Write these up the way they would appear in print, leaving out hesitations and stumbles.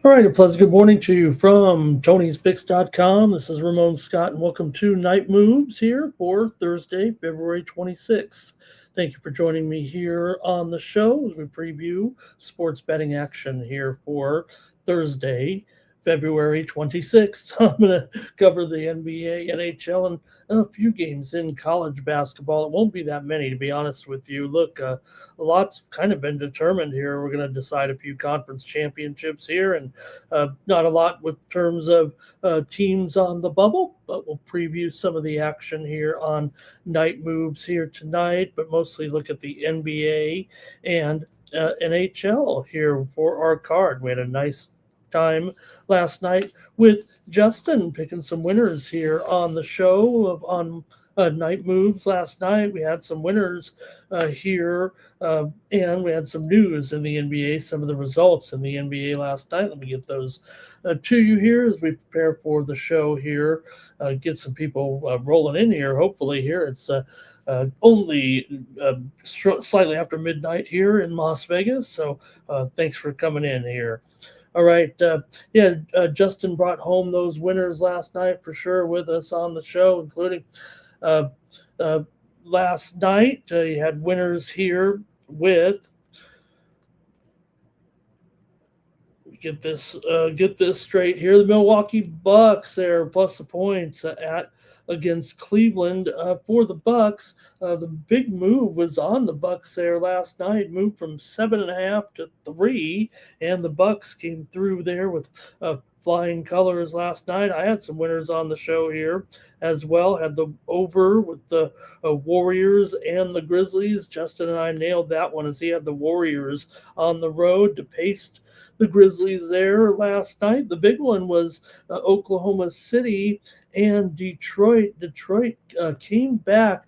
All right, a pleasant good morning to you from Tony'sPicks.com. This is Ramon Scott, and welcome to Night Moves here for Thursday, February 26th. Thank you for joining me here on the show as we preview sports betting action here for Thursday, February 26th. I'm going to cover the NBA, NHL, and a few games in college basketball. It won't be that many, to be honest with you. Look, a lot's kind of been determined here. We're going to decide a few conference championships here, and not a lot with terms of teams on the bubble, but we'll preview some of the action here on Night Moves here tonight, but mostly look at the NBA and NHL here for our card. We had a nice time last night with Justin picking some winners here on the show on Night Moves last night. We had some winners here, and we had some news in the NBA, some of the results in the NBA last night. Let me get those to you here as we prepare for the show here. Get some people rolling in here, hopefully, here. It's only slightly after midnight here in Las Vegas. So thanks for coming in here. All right. Justin brought home those winners last night for sure with us on the show, including uh, uh, last night. You had winners here with get this straight here. The Milwaukee Bucks there plus the points at against Cleveland for the Bucks. The big move was on the Bucks there last night. Moved from 7.5 to 3, and the Bucks came through there with flying colors last night. I had some winners on the show here as well. Had the over with the Warriors and the Grizzlies. Justin and I nailed that one as he had the Warriors on the road to paste the Grizzlies there last night. The big one was Oklahoma City and Detroit. Detroit came back.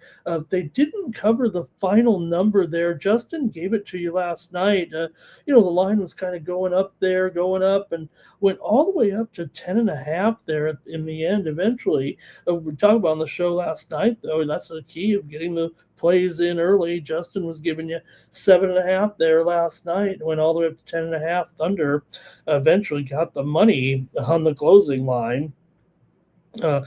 They didn't cover the final number there. Justin gave it to you last night. The line was kind of going up there, going up, and went all the way up to 10.5 there in the end. Eventually, we talked about on the show last night, though. That's the key of getting the plays in early. Justin was giving you 7.5 there last night. Went all the way up to 10.5. Thunder eventually got the money on the closing line. Uh,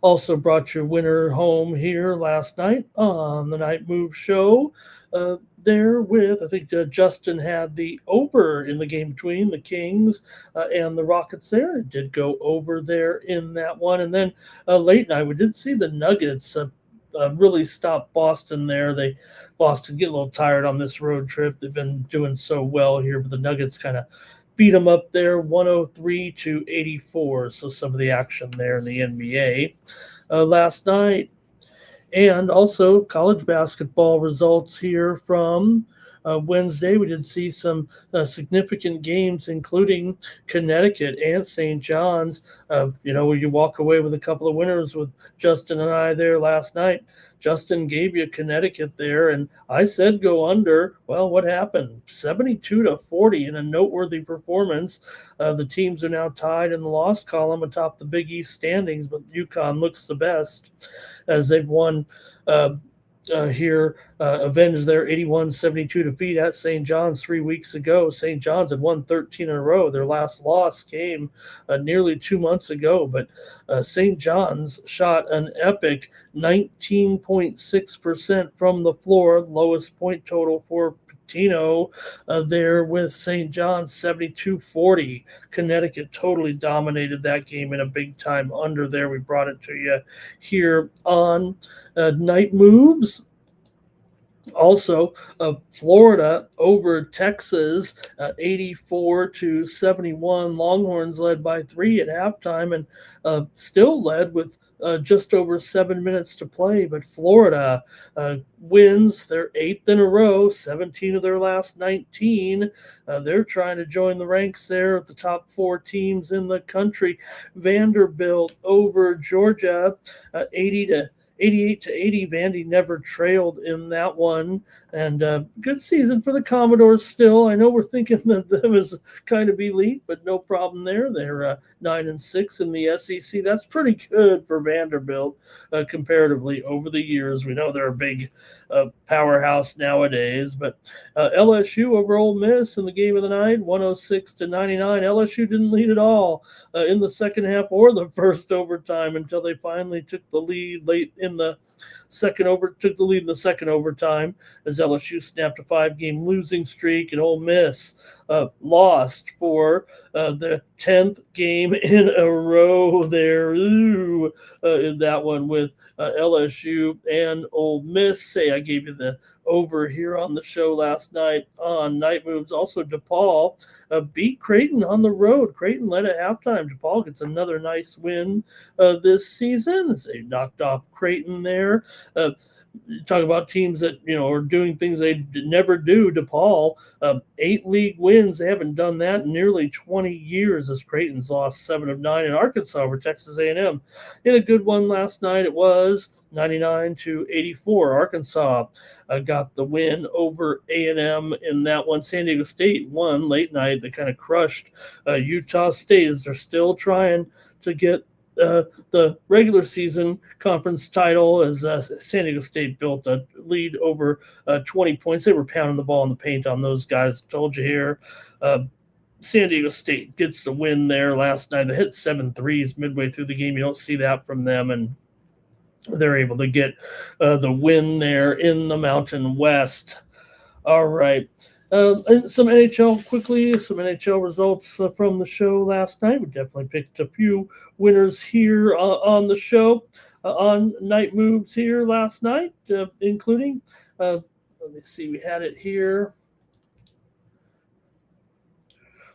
Also brought your winner home here last night on the Night Move show. There with, I think Justin had the over in the game between the Kings and the Rockets there. It did go over there in that one. And then late night, we did see the Nuggets really stop Boston there. Boston get a little tired on this road trip. They've been doing so well here, but the Nuggets kind of beat them up there 103 to 84. So some of the action there in the NBA last night. And also college basketball results here from Wednesday. We did see some significant games, including Connecticut and St. John's. Where you walk away with a couple of winners with Justin and I there last night. Justin gave you Connecticut there, and I said go under. Well, what happened? 72 to 40 in a noteworthy performance. The teams are now tied in the loss column atop the Big East standings, but UConn looks the best as they've won here, avenged their 81-72 defeat at St. John's 3 weeks ago. St. John's had won 13 in a row. Their last loss came nearly 2 months ago, but St. John's shot an epic 19.6% from the floor, lowest point total for Pitino there with St. John's 72-40. Connecticut totally dominated that game in a big time under there. We brought it to you here on Night Moves. Also, Florida over Texas, 84 to 71. Longhorns led by 3 at halftime and still led with just over 7 minutes to play. But Florida wins their 8th in a row, 17 of their last 19. They're trying to join the ranks there at the top 4 teams in the country. Vanderbilt over Georgia, 80 to 88-80. Vandy never trailed in that one, and good season for the Commodores. Still, I know we're thinking that them as kind of elite, but no problem there. They're 9-6 in the SEC. That's pretty good for Vanderbilt comparatively over the years. We know they're a big powerhouse nowadays, but LSU over Ole Miss in the game of the night, 106-99. LSU didn't lead at all in the second half or the first overtime until they finally took the lead late in the second overtime as LSU snapped a 5-game losing streak, and Ole Miss lost for the 10th game in a row there. In that one with LSU and Ole Miss. Say I gave you the over here on the show last night on Night Moves. Also, DePaul beat Creighton on the road. Creighton led at halftime. DePaul gets another nice win this season as they knocked off Creighton there. Talk about teams that are doing things they never do. DePaul, 8 league wins. They haven't done that in nearly 20 years as Creighton's lost 7 of 9 in Arkansas over Texas A&M. In a good one last night, it was 99-84. Arkansas got the win over A&M in that one. San Diego State won late night. They kind of crushed Utah State as they're still trying to get the regular season conference title as San Diego State built a lead over 20 points. They were pounding the ball in the paint on those guys. Told you here. San Diego State gets the win there last night. They hit 7 threes midway through the game. You don't see that from them, and they're able to get the win there in the Mountain West. All right. And some NHL quickly, some NHL results from the show last night. We definitely picked a few winners here on the show on Night Moves here last night, including, let me see, we had it here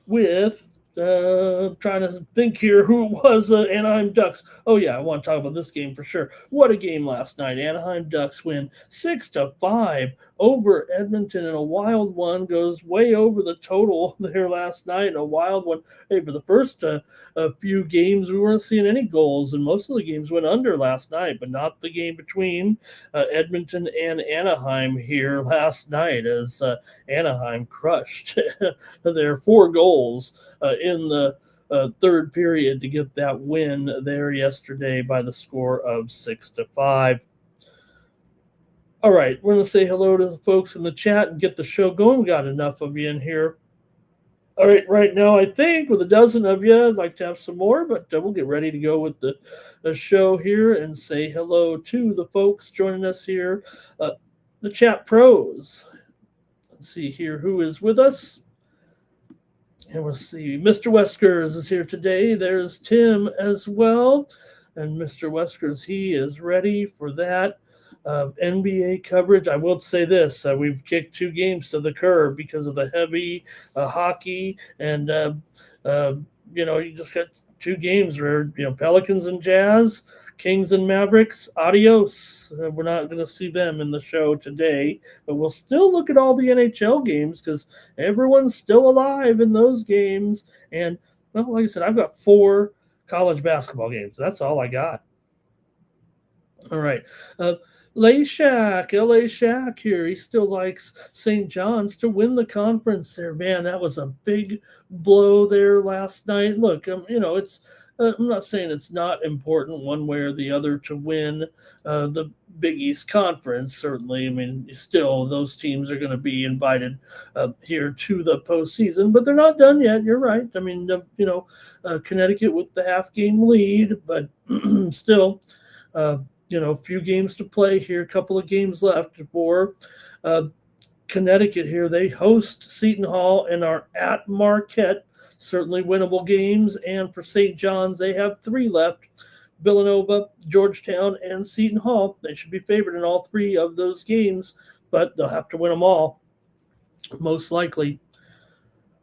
with trying to think here who it was. Anaheim Ducks. Oh yeah, I want to talk about this game for sure. What a game last night. Anaheim Ducks win 6-5 over Edmonton in a wild one. Goes way over the total there last night. A wild one. Hey, for the first few games, we weren't seeing any goals, and most of the games went under last night, but not the game between Edmonton and Anaheim here last night as Anaheim crushed their 4 goals in the third period to get that win there yesterday by the score of 6-5. All right, we're going to say hello to the folks in the chat and get the show going. We got enough of you in here. All right now, I think with a dozen of you, I'd like to have some more, but we'll get ready to go with the show here and say hello to the folks joining us here. The chat pros. Let's see here who is with us. And we'll see. Mr. Weskers is here today. There's Tim as well. And Mr. Weskers, he is ready for that NBA coverage. I will say this. We've kicked 2 games to the curb because of the heavy hockey. And, you just got 2 games where, Pelicans and Jazz, Kings and Mavericks, adios. We're not going to see them in the show today, but we'll still look at all the NHL games because everyone's still alive in those games. And, well, like I said, I've got 4 college basketball games. That's all I got. All right. LA Shack here. He still likes St. John's to win the conference there. Man, that was a big blow there last night. Look, it's I'm not saying it's not important one way or the other to win the Big East Conference. Certainly, I mean, still those teams are going to be invited here to the postseason, but they're not done yet. You're right. I mean, Connecticut with the half-game lead, but still, a few games to play here. A couple of games left for Connecticut here. They host Seton Hall and are at Marquette. Certainly winnable games. And for St. John's, they have 3 left. Villanova, Georgetown, and Seton Hall. They should be favored in all 3 of those games, but they'll have to win them all, most likely.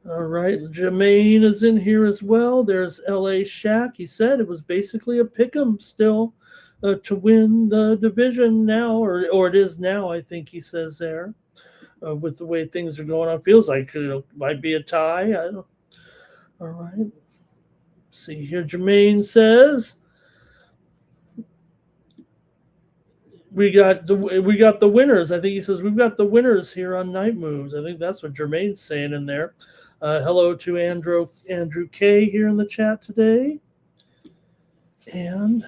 All right, Jermaine is in here as well. There's LA Shack. He said it was basically a pick 'em still to win the division now, or it is now, I think he says there. With the way things are going on, feels like it might be a tie. I don't know. All right. See here, Jermaine says we got the winners. I think he says we've got the winners here on Night Moves. I think that's what Jermaine's saying in there. Hello to Andrew K here in the chat today. And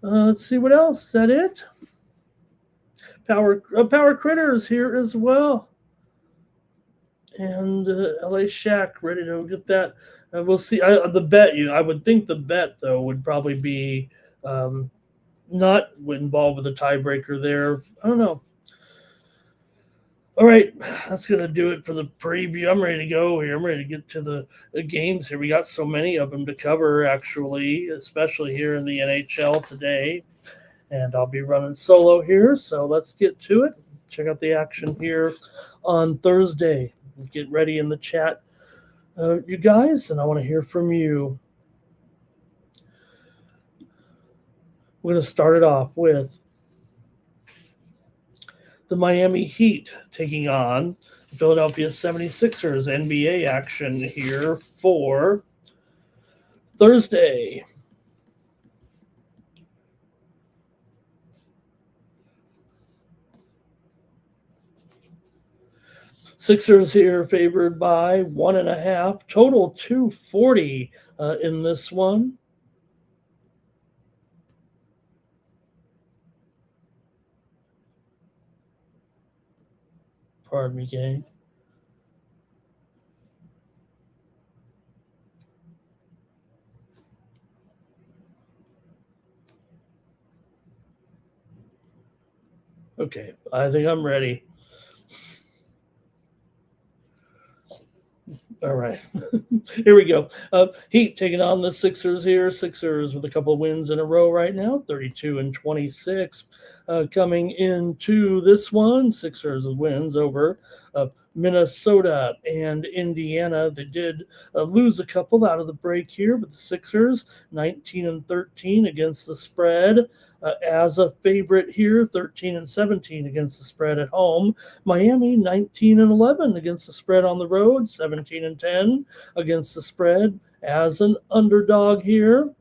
let's see what else. Is that it? Power Critters here as well. And LA Shack ready to get that. We'll see. The bet I would think the bet though would probably be not involved with the tiebreaker there. I don't know. All right, that's going to do it for the preview. I'm ready to go here. I'm ready to get to the games here. We got so many of them to cover, actually, especially here in the NHL today. And I'll be running solo here, so let's get to it. Check out the action here on Thursday. Get ready in the chat, you guys, and I want to hear from you. We're going to start it off with the Miami Heat taking on the Philadelphia 76ers. NBA action here for Thursday. Sixers here favored by 1.5. Total 240 in this one. Pardon me, gang. Okay, I think I'm ready. All right, here we go. Heat taking on the Sixers here. Sixers with a couple of wins in a row right now, 32-26. Coming into this one, Sixers wins over Minnesota and Indiana. They did lose a couple out of the break here, but the Sixers 19-13 against the spread. As a favorite here, 13-17 against the spread at home. Miami 19-11 against the spread on the road, 17-10 against the spread as an underdog here.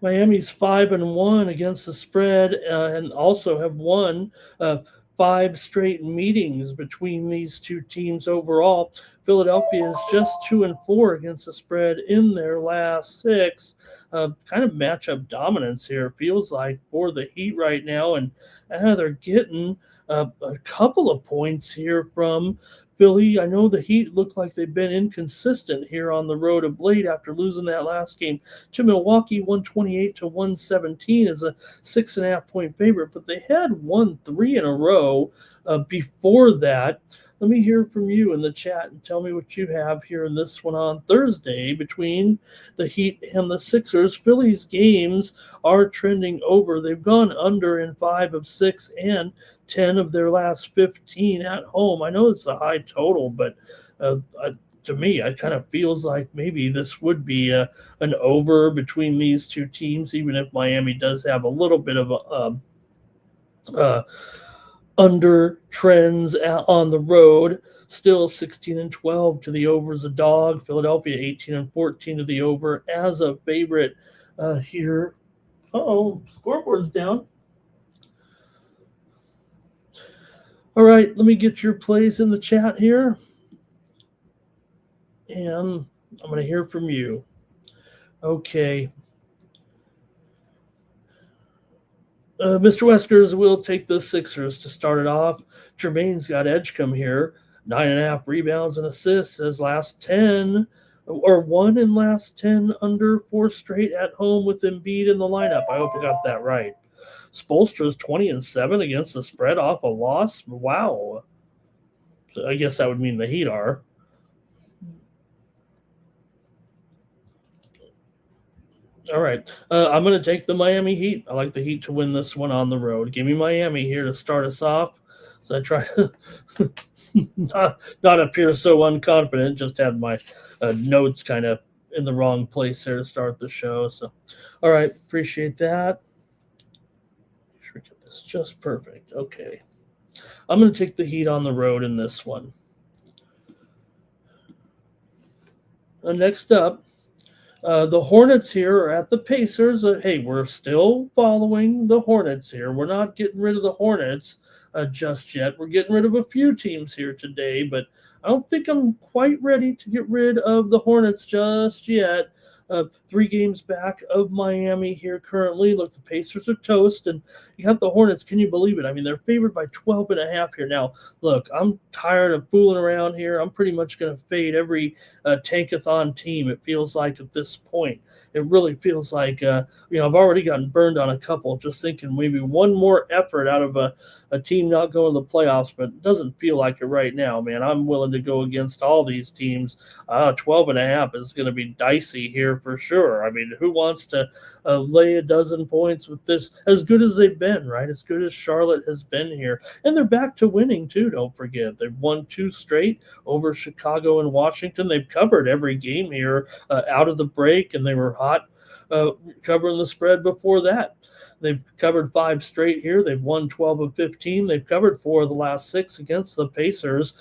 Miami's 5-1 against the spread, and also have won 5 straight meetings between these two teams overall. Philadelphia is just 2-4 against the spread in their last 6. Kind of matchup dominance here, feels like, for the Heat right now, and they're getting a couple of points here from Philly. I know the Heat look like they've been inconsistent here on the road of late after losing that last game to Milwaukee, 128-117 is a 6.5 point favorite, but they had won 3 in a row before that. Let me hear from you in the chat and tell me what you have here in this one on Thursday between the Heat and the Sixers. Philly's games are trending over. They've gone under in 5 of 6 and 10 of their last 15 at home. I know it's a high total, but to me, it kind of feels like maybe this would be an over between these two teams, even if Miami does have a little bit of a under trends on the road. Still 16-12 to the over as a dog. Philadelphia 18-14 to the over as a favorite here. Scoreboard's down. All right, let me get your plays in the chat here, and I'm going to hear from you. Okay. Mr. Weskers will take the Sixers to start it off. Jermaine's got Edgecombe here. 9.5 rebounds and assists his last 10, or 1 in last 10 under 4 straight at home with Embiid in the lineup. I hope I got that right. Spoelstra's 20-7 against the spread off a loss. Wow. So I guess that would mean the Heat are. All right. I'm going to take the Miami Heat. I like the Heat to win this one on the road. Give me Miami here to start us off. So I try to not appear so unconfident, just have my notes kind of in the wrong place here to start the show. So, all right. Appreciate that. Make sure we get this just perfect. Okay. I'm going to take the Heat on the road in this one. Next up, The Hornets here are at the Pacers. Hey, we're still following the Hornets here. We're not getting rid of the Hornets just yet. We're getting rid of a few teams here today, but I don't think I'm quite ready to get rid of the Hornets just yet. 3 games back of Miami here currently. Look, the Pacers are toast, and you have the Hornets. Can you believe it? I mean, they're favored by 12.5 here. Now, look, I'm tired of fooling around here. I'm pretty much going to fade every tankathon team, it feels like at this point. It really feels like, I've already gotten burned on a couple, just thinking maybe one more effort out of a team not going to the playoffs, but it doesn't feel like it right now, man. I'm willing to go against all these teams. 12.5 is going to be dicey here for sure. I mean, who wants to lay a dozen points with this? As good as they've been, right? As good as Charlotte has been here. And they're back to winning, too, don't forget. They've won 2 straight over Chicago and Washington. They've covered every game here out of the break, and they were hot covering the spread before that. They've covered 5 straight here. They've won 12 of 15. They've covered 4 of the last 6 against the Pacers.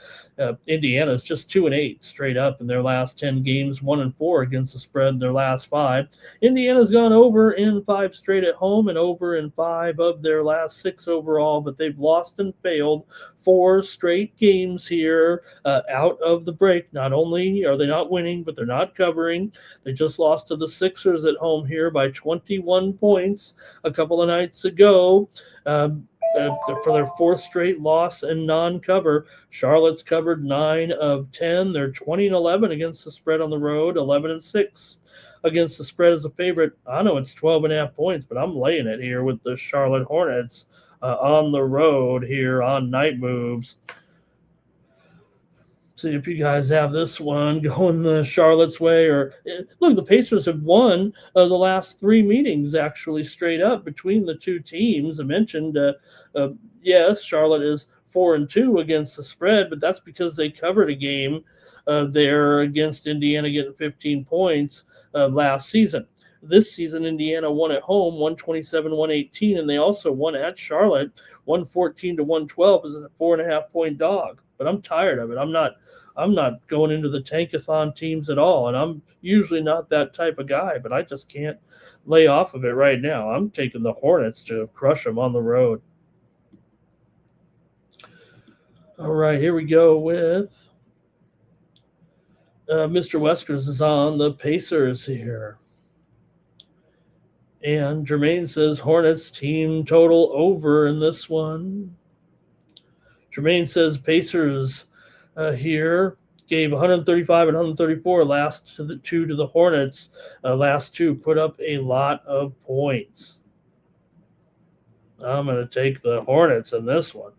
Indiana's just 2-8 straight up in their last 10 games, 1-4 against the spread in their last 5. Indiana's gone over in 5 straight at home and over in 5 of their last 6 overall, but they've lost and failed 4 straight games here out of the break. Not only are they not winning, but they're not covering. They just lost to the Sixers at home here by 21 points a couple of nights ago. For their 4th straight loss and non-cover. Charlotte's covered 9 of 10. They're 20-11 against the spread on the road, 11-6 against the spread as a favorite. I know it's 12.5 points, but I'm laying it here with the Charlotte Hornets on the road here on Night Moves. See if you guys have this one going the Charlotte's way. Or look, the Pacers have won the last 3 meetings actually straight up between the 2 teams. I mentioned, yes, Charlotte is 4-2 against the spread, but that's because they covered a game there against Indiana, getting 15 points last season. This season, Indiana won at home, 127-118, and they also won at Charlotte, 114-112 as a 4.5-point dog. But I'm tired of it. I'm not going into the tankathon teams at all, and I'm usually not that type of guy, but I just can't lay off of it right now. I'm taking the Hornets to crush them on the road. All right, here we go with Mr. Weskers is on the Pacers here. And Jermaine says Hornets team total over in this one. Jermaine says Pacers here gave 135 and 134 last to the Hornets. Last 2 put up a lot of points. I'm going to take the Hornets in this one.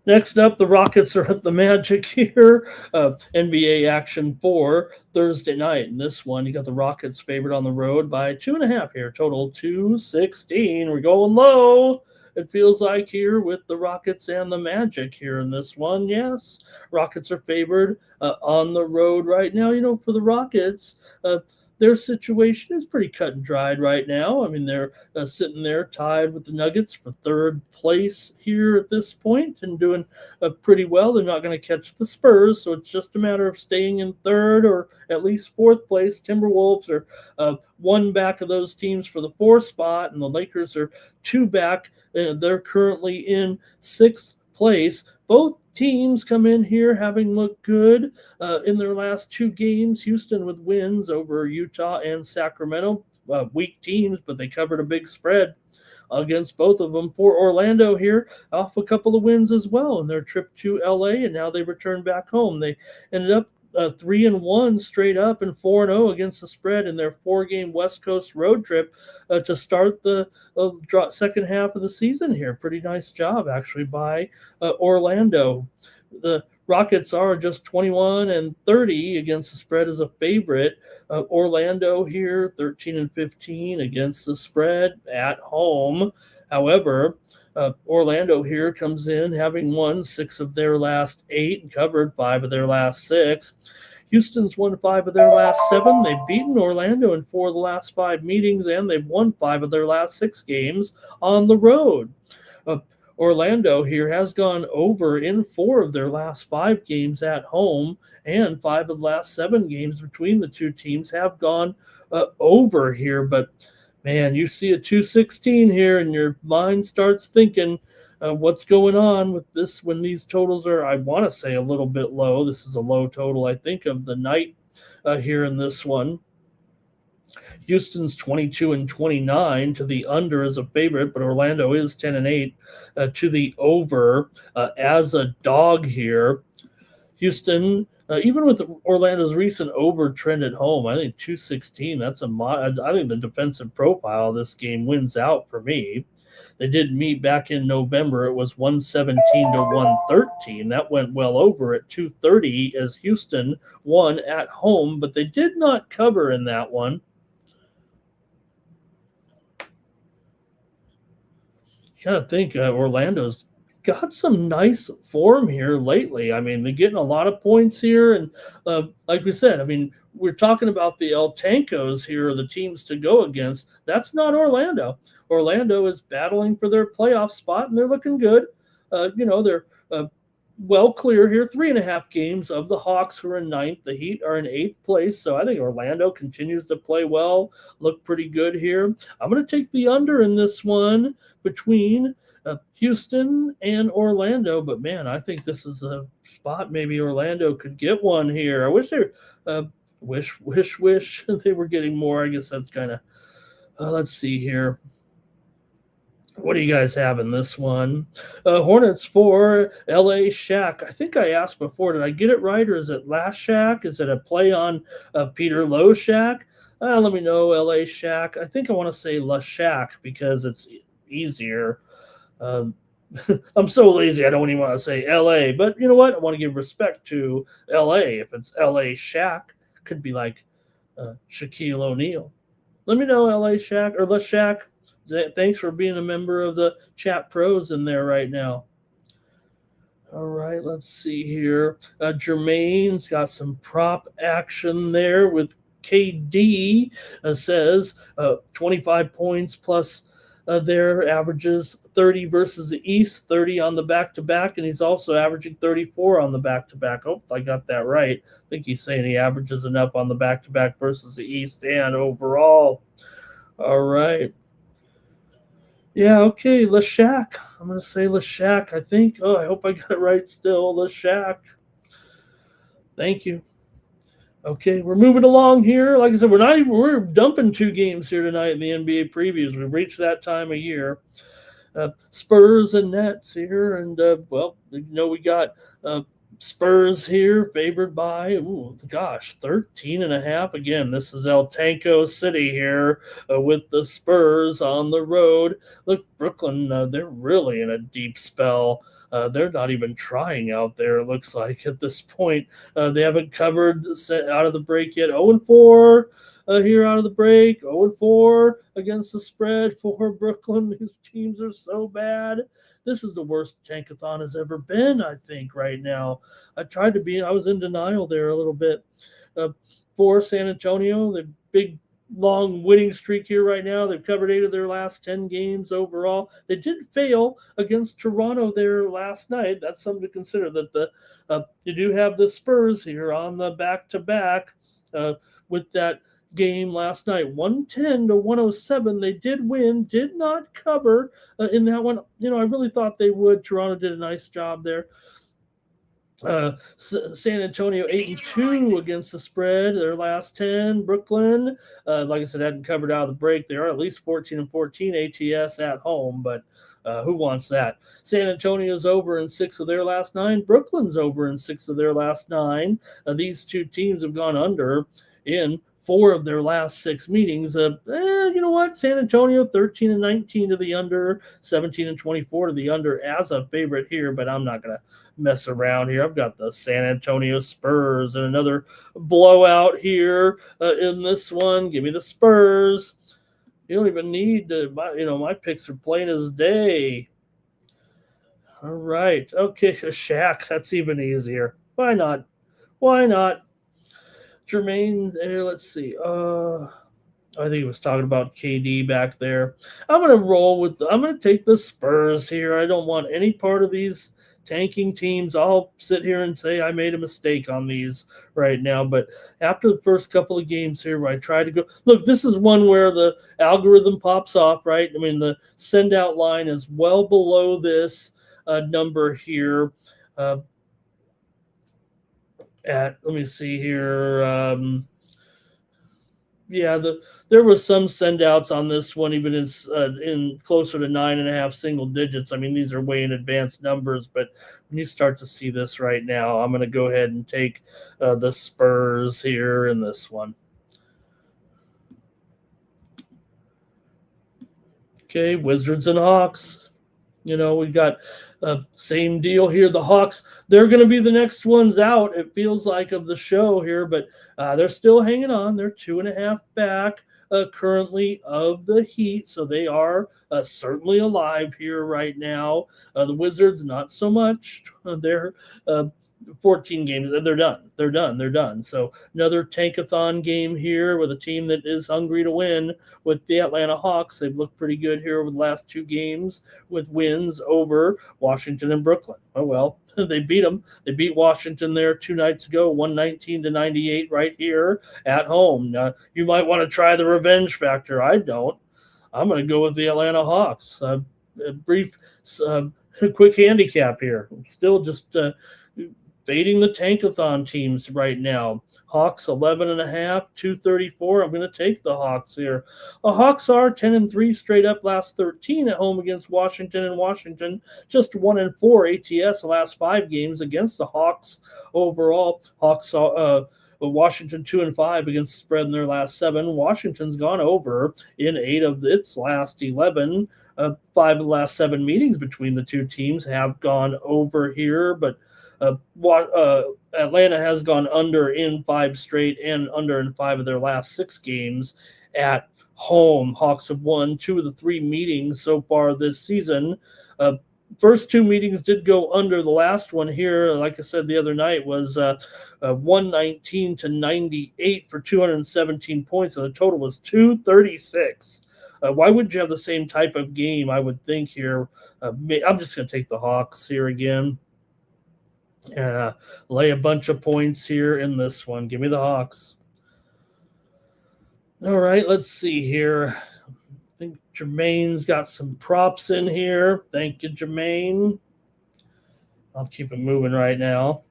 Next up, the Rockets are at the Magic here. NBA action for Thursday night. In this one, you got the Rockets favored on the road by 2.5 here. Total 216. We're going low. It feels like here with the Rockets and the Magic here in this one. Yes, Rockets are favored on the road right now. For the Rockets, their situation is pretty cut and dried right now. I mean, they're sitting there tied with the Nuggets for 3rd place here at this point and doing pretty well. They're not going to catch the Spurs, so it's just a matter of staying in 3rd or at least 4th place. Timberwolves are 1 back of those teams for the 4th spot, and the Lakers are 2 back. They're currently in 6th place. Both teams come in here having looked good in their last 2 games. Houston with wins over Utah and Sacramento. Weak teams, but they covered a big spread against both of them. For Orlando here, off a couple of wins as well in their trip to LA, and now they return back home. They ended up 3-1 straight up and 4-0 against the spread in their 4-game West Coast road trip to start the second half of the season here. Pretty nice job, actually, by Orlando. The Rockets are just 21-30 against the spread as a favorite. Orlando here, 13-15 against the spread at home. However, Orlando here comes in having won 6 of their last 8 and covered 5 of their last 6. Houston's won 5 of their last 7. They've beaten Orlando in 4 of the last 5 meetings, and they've won 5 of their last 6 games on the road. Orlando here has gone over in 4 of their last 5 games at home, and 5 of the last 7 games between the two teams have gone over here. But man, you see a 216 here, and your mind starts thinking, what's going on with this when these totals are, I want to say, a little bit low. This is a low total, I think, of the night here in this one. Houston's 22-29 to the under as a favorite, but Orlando is 10-8 to the over as a dog here. Houston, even with Orlando's recent over trend at home, I think 216. I think the defensive profile of this game wins out for me. They did meet back in November. It was 117 to 113. That went well over at 230 as Houston won at home, but they did not cover in that one. You gotta think Orlando's got some nice form here lately. I mean, they're getting a lot of points here, and like we said, I mean, we're talking about the El Tancos here, the teams to go against. That's not Orlando. Orlando is battling for their playoff spot, and they're looking good. They're well clear here. 3.5 games of the Hawks, who are in 9th. The Heat are in 8th place. So I think Orlando continues to play well, look pretty good here. I'm going to take the under in this one between Houston and Orlando. But, man, I think this is a spot maybe Orlando could get one here. I wish they wish they were getting more. I guess that's kind of let's see here. What do you guys have in this one? Hornets for LA Shack. I think I asked before. Did I get it right, or is it Last Shack? Is it a play on Peter Lowe Shack? Let me know, LA Shack. I think I want to say La Shack because it's easier. I'm so lazy, I don't even want to say LA. But you know what? I want to give respect to LA. If it's LA Shack, could be like Shaquille O'Neal. Let me know, LA Shack or La Shack. Thanks for being a member of the chat pros in there right now. All right, let's see here. Jermaine's got some prop action there with KD. Says 25 points plus their averages 30 versus the East, 30 on the back-to-back, and he's also averaging 34 on the back-to-back. Oh, I got that right. I think he's saying he averages enough on the back-to-back versus the East and overall. All right. Yeah, okay, La Shack. I'm going to say La Shack, I think. Oh, I hope I got it right still. La Shack. Thank you. Okay, we're moving along here. Like I said, we're dumping 2 games here tonight in the NBA previews. We've reached that time of year. Spurs and Nets here. And, we got Spurs here favored by, 13.5. Again, this is El Tanco City here with the Spurs on the road. Look, Brooklyn, they're really in a deep spell. They're not even trying out there, it looks like, at this point. They haven't covered out of the break yet. 0-4 here out of the break. 0-4 against the spread for Brooklyn. These teams are so bad. This is the worst Tankathon has ever been, I think, right now. I was in denial there a little bit. For San Antonio, the big, long winning streak here right now. They've covered 8 of their last 10 games overall. They did fail against Toronto there last night. That's something to consider, that you do have the Spurs here on the back-to-back with that game last night, 110 to 107. They did win, did not cover in that one. I really thought they would. Toronto did a nice job there. San Antonio 8-2 against the spread, their last 10. Brooklyn, like I said, hadn't covered out of the break. They are at least 14-14 ATS at home, but who wants that? San Antonio's over in 6 of their last 9. Brooklyn's over in 6 of their last 9. These two teams have gone under in 4 of their last 6 meetings. You know what? San Antonio 13-19 to the under, 17-24 to the under as a favorite here, but I'm not going to mess around here. I've got the San Antonio Spurs and another blowout here in this one. Give me the Spurs. You don't even need to. My picks are plain as day. All right. Okay, Shaq. That's even easier. Why not? Why not? Jermaine, there. Let's see. I think he was talking about KD back there. I'm gonna roll with. I'm gonna take the Spurs here. I don't want any part of these tanking teams. I'll sit here and say I made a mistake on these right now. But after the first couple of games here, where I try to go look, this is one where the algorithm pops off. Right. I mean, the send out line is well below this number here. Let me see here. Yeah, there was some send outs on this one, even in closer to 9.5 single digits. I mean, these are way in advanced numbers, but when you start to see this right now, I'm going to go ahead and take the Spurs here in this one. Okay, Wizards and Hawks. We got same deal here. The Hawks, they're going to be the next ones out, it feels like, of the show here, but they're still hanging on. They're 2.5 back currently of the Heat, so they are certainly alive here right now. The Wizards, not so much. They're 14 games, and they're done. They're done. They're done. So another tankathon game here with a team that is hungry to win with the Atlanta Hawks. They've looked pretty good here over the last 2 games with wins over Washington and Brooklyn. Oh, well, they beat them. They beat Washington there 2 nights ago, 119-98 right here at home. Now, you might want to try the revenge factor. I don't. I'm going to go with the Atlanta Hawks. A brief, quick handicap here. Still just fading the tankathon teams right now. Hawks 11.5, 234. I'm going to take the Hawks here. The Hawks are 10-3 straight up last 13 at home against Washington, and Washington just 1-4 ATS the last 5 games against the Hawks overall. Hawks Washington 2-5 against the spread in their last 7. Washington's gone over in 8 of its last 11. 5 of the last 7 meetings between the two teams have gone over here, but Atlanta has gone under in 5 straight and under in 5 of their last 6 games at home. Hawks have won 2 of the 3 meetings so far this season. First 2 meetings did go under. The last one here, like I said the other night, was 119-98 for 217 points, and the total was 236. Why wouldn't you have the same type of game, I would think, here? I'm just going to take the Hawks here again. Lay a bunch of points here in this one. Give me the Hawks. All right, let's see here. I think Jermaine's got some props in here. Thank you, Jermaine. I'll keep it moving right now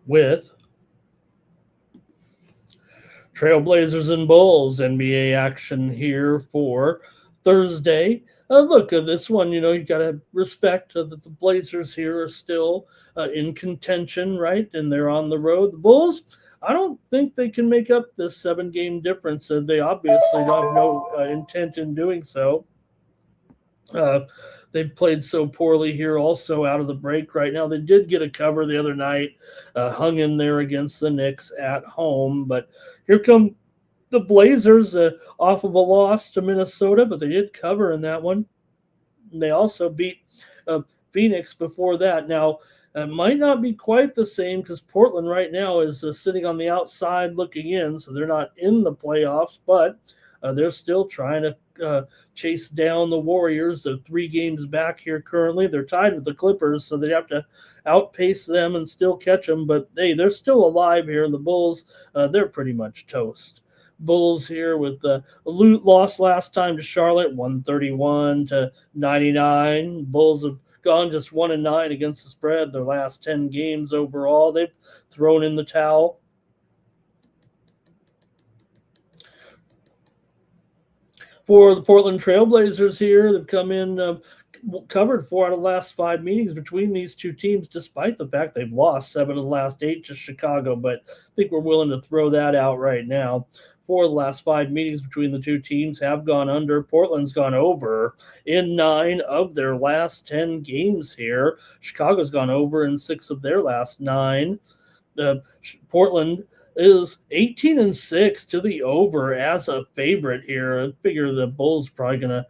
with Trailblazers and Bulls NBA action here for Thursday. Look at this one. You got to respect that the Blazers here are still in contention, right? And they're on the road. The Bulls, I don't think they can make up this 7-game difference. They obviously don't have no intent in doing so. They played so poorly here also out of the break right now. They did get a cover the other night, hung in there against the Knicks at home. But here come the Blazers off of a loss to Minnesota, but they did cover in that one. And they also beat Phoenix before that. Now, it might not be quite the same because Portland right now is sitting on the outside looking in, so they're not in the playoffs, but they're still trying to chase down the Warriors. They're 3 games back here currently. They're tied with the Clippers, so they have to outpace them and still catch them. But, hey, they're still alive here. And the Bulls, they're pretty much toast. Bulls here with the loss last time to Charlotte, 131-99. Bulls have gone just 1-9 against the spread their last 10 games overall. They've thrown in the towel. For the Portland Trailblazers here, they've come in covered 4 out of the last 5 meetings between these two teams, despite the fact they've lost 7 of the last 8 to Chicago. But I think we're willing to throw that out right now. 4 of the last 5 meetings between the two teams have gone under. Portland's gone over in 9 of their last 10 games here. Chicago's gone over in 6 of their last 9. Portland is 18-6 to the over as a favorite here. I figure the Bulls probably gonna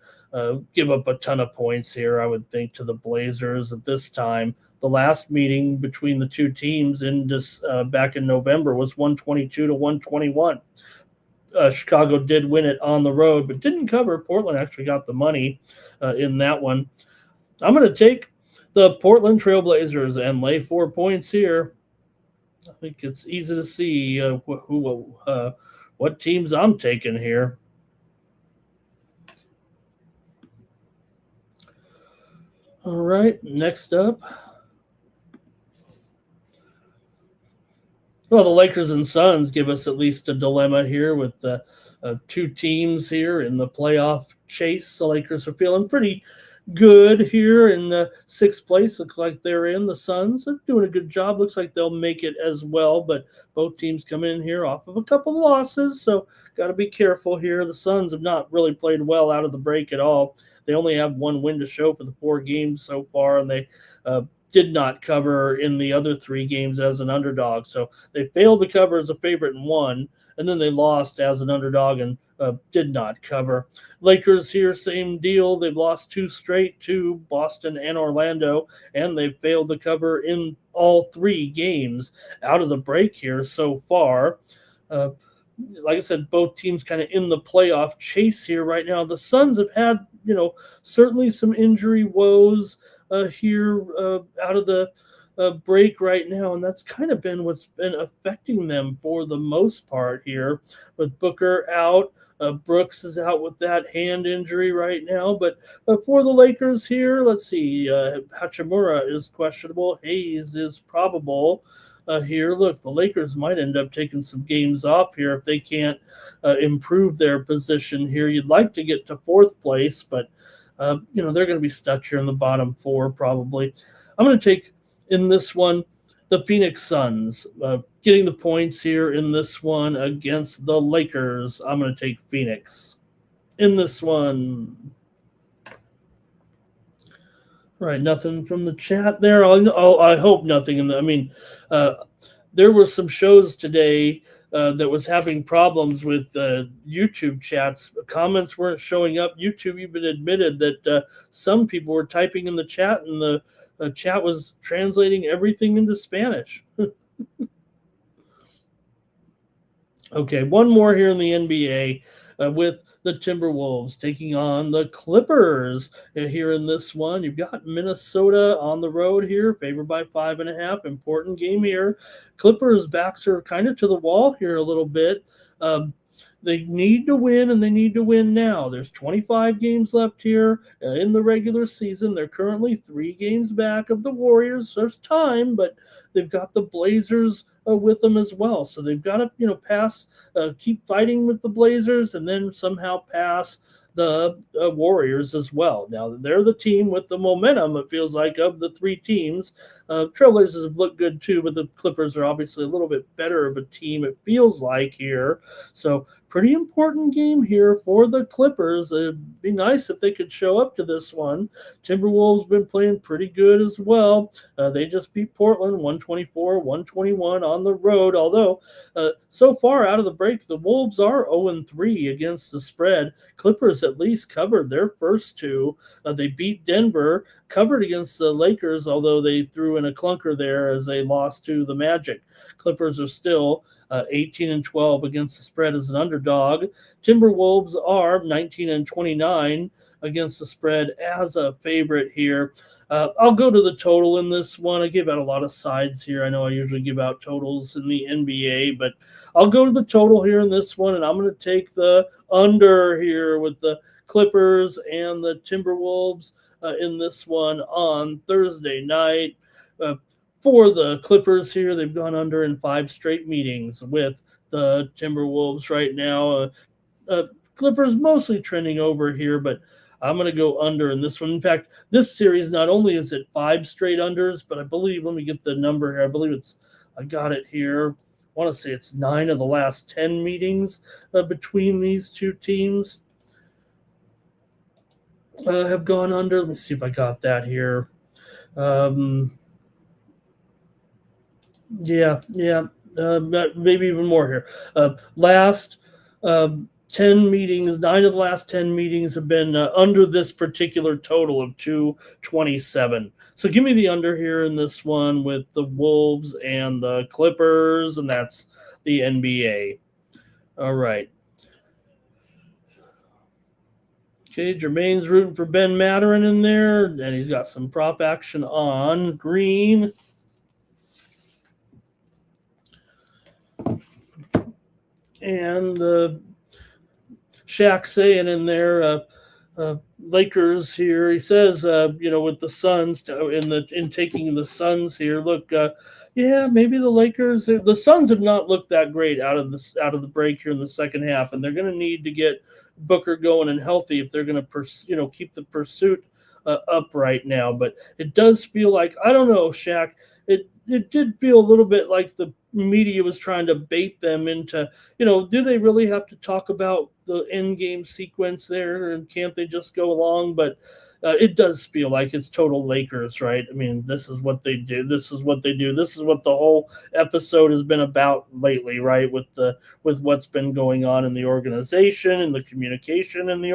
give up a ton of points here, I would think, to the Blazers at this time. The last meeting between the two teams in this back in November was 122 to 121. Chicago did win it on the road, but didn't cover. Portland actually got the money in that one. I'm going to take the Portland Trailblazers and lay 4 points here. I think it's easy to see what teams I'm taking here. All right, next up. Well, the Lakers and Suns give us at least a dilemma here with the two teams here in the playoff chase. The Lakers are feeling pretty good here in sixth place. Looks like they're in. The Suns are doing a good job. Looks like they'll make it as well. But both teams come in here off of a couple of losses, so got to be careful here. The Suns have not really played well out of the break at all. They only have one win to show for the 4 games so far, and they did not cover in the other 3 games as an underdog. So they failed to cover as a favorite in 1, and then they lost as an underdog and did not cover. Lakers here, same deal. They've lost 2 straight to Boston and Orlando, and they've failed to cover in all 3 games out of the break here so far. Like I said, both teams kind of in the playoff chase here right now. The Suns have had, certainly some injury woes here out of the break right now, and that's kind of been what's been affecting them for the most part here. With Booker out, Brooks is out with that hand injury right now. But for the Lakers here, let's see, Hachimura is questionable. Hayes is probable. Here, look, the Lakers might end up taking some games off here if they can't improve their position here. You'd like to get to 4th place, but they're going to be stuck here in the bottom 4 probably. I'm going to take in this one the Phoenix Suns, getting the points here in this one against the Lakers. I'm going to take Phoenix in this one. Right, nothing from the chat there. I hope nothing. There were some shows today that was having problems with YouTube chats. Comments weren't showing up. YouTube even admitted that some people were typing in the chat, and the chat was translating everything into Spanish. Okay, one more here in the NBA with the Timberwolves taking on the Clippers here in this one. You've got Minnesota on the road here, favored by 5.5. Important game here. Clippers' backs are kind of to the wall here a little bit. They need to win, and they need to win now. There's 25 games left here in the regular season. They're currently 3 games back of the Warriors. There's time, but they've got the Blazers with them as well. So they've got to, pass, keep fighting with the Blazers, and then somehow pass the Warriors as well. Now, they're the team with the momentum, it feels like, of the 3 teams. Trailblazers have looked good too, but the Clippers are obviously a little bit better of a team, it feels like here. So pretty important game here for the Clippers. It'd be nice if they could show up to this one. Timberwolves been playing pretty good as well. They just beat Portland 124-121 on the road, although so far out of the break, the Wolves are 0-3 against the spread. Clippers at least covered their first 2. They beat Denver, covered against the Lakers, although they threw in a clunker there as they lost to the Magic. Clippers are still 18-12 against the spread as an underdog. Timberwolves are 19-29 against the spread as a favorite here. I'll go to the total in this one. I give out a lot of sides here. I know I usually give out totals in the NBA, but I'll go to the total here in this one, and I'm going to take the under here with the Clippers and the Timberwolves in this one on Thursday night. For the Clippers here, they've gone under in 5 straight meetings with the Timberwolves right now. Clippers mostly trending over here, but I'm going to go under in this one. In fact, this series, not only is it 5 straight unders, but I believe, let me get the number here. I got it here. I want to say it's 9 of the last 10 meetings between these 2 teams have gone under. Let me see if I got that here. Yeah. maybe even more here. Last 10 meetings, 9 of the last 10 meetings have been under this particular total of 227. So give me the under here in this one with the Wolves and the Clippers, and that's the NBA. All right. Okay, Jermaine's rooting for Ben Matterin in there, and he's got some prop action on green. And Shaq saying in there, Lakers here. He says, with the Suns in taking the Suns here. Look, yeah, maybe the Lakers. The Suns have not looked that great out of the break here in the second half, and they're going to need to get Booker going and healthy if they're going to keep the pursuit up right now. But it does feel like, I don't know, Shaq. It did feel a little bit like the media was trying to bait them into, do they really have to talk about the end game sequence there, and can't they just go along? But it does feel like it's total Lakers, right? I mean, this is what they do. This is what they do. This is what the whole episode has been about lately, right? With what's been going on in the organization and the communication in the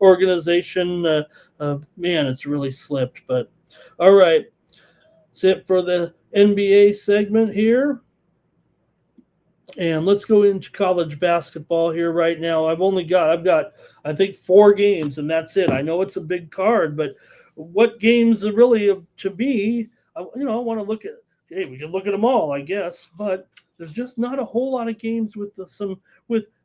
organization. Man, it's really slipped. But all right, that's it for the NBA segment here. And let's go into college basketball here right now. I've got, I think, 4 games, and that's it. I know it's a big card, but what games are really, to me, I want to look at, hey, we can look at them all, I guess, but there's just not a whole lot of games with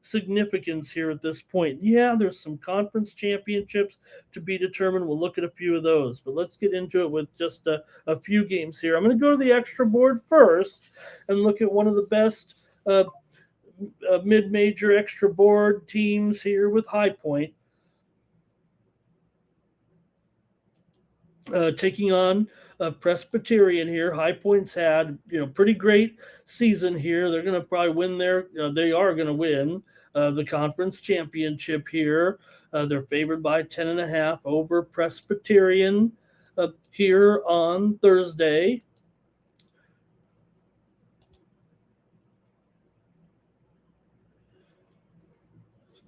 significance here at this point. Yeah, there's some conference championships to be determined. We'll look at a few of those, but let's get into it with just a few games here. I'm going to go to the extra board first and look at one of the best mid-major extra board teams here with High Point, taking on Presbyterian here. High Point's had pretty great season here. They're going to probably win they are going to win the conference championship here. They're favored by 10.5 over Presbyterian here on Thursday.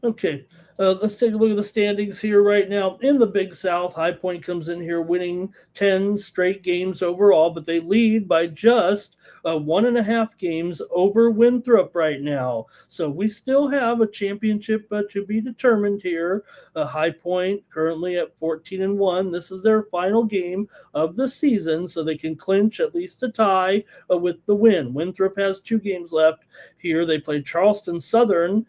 Okay, let's take a look at the standings here right now. In the Big South, High Point comes in here winning 10 straight games overall, but they lead by just 1.5 games over Winthrop right now. So we still have a championship to be determined here. High Point currently at 14-1. This is their final game of the season, so they can clinch at least a tie with the win. Winthrop has 2 games left here. They play Charleston Southern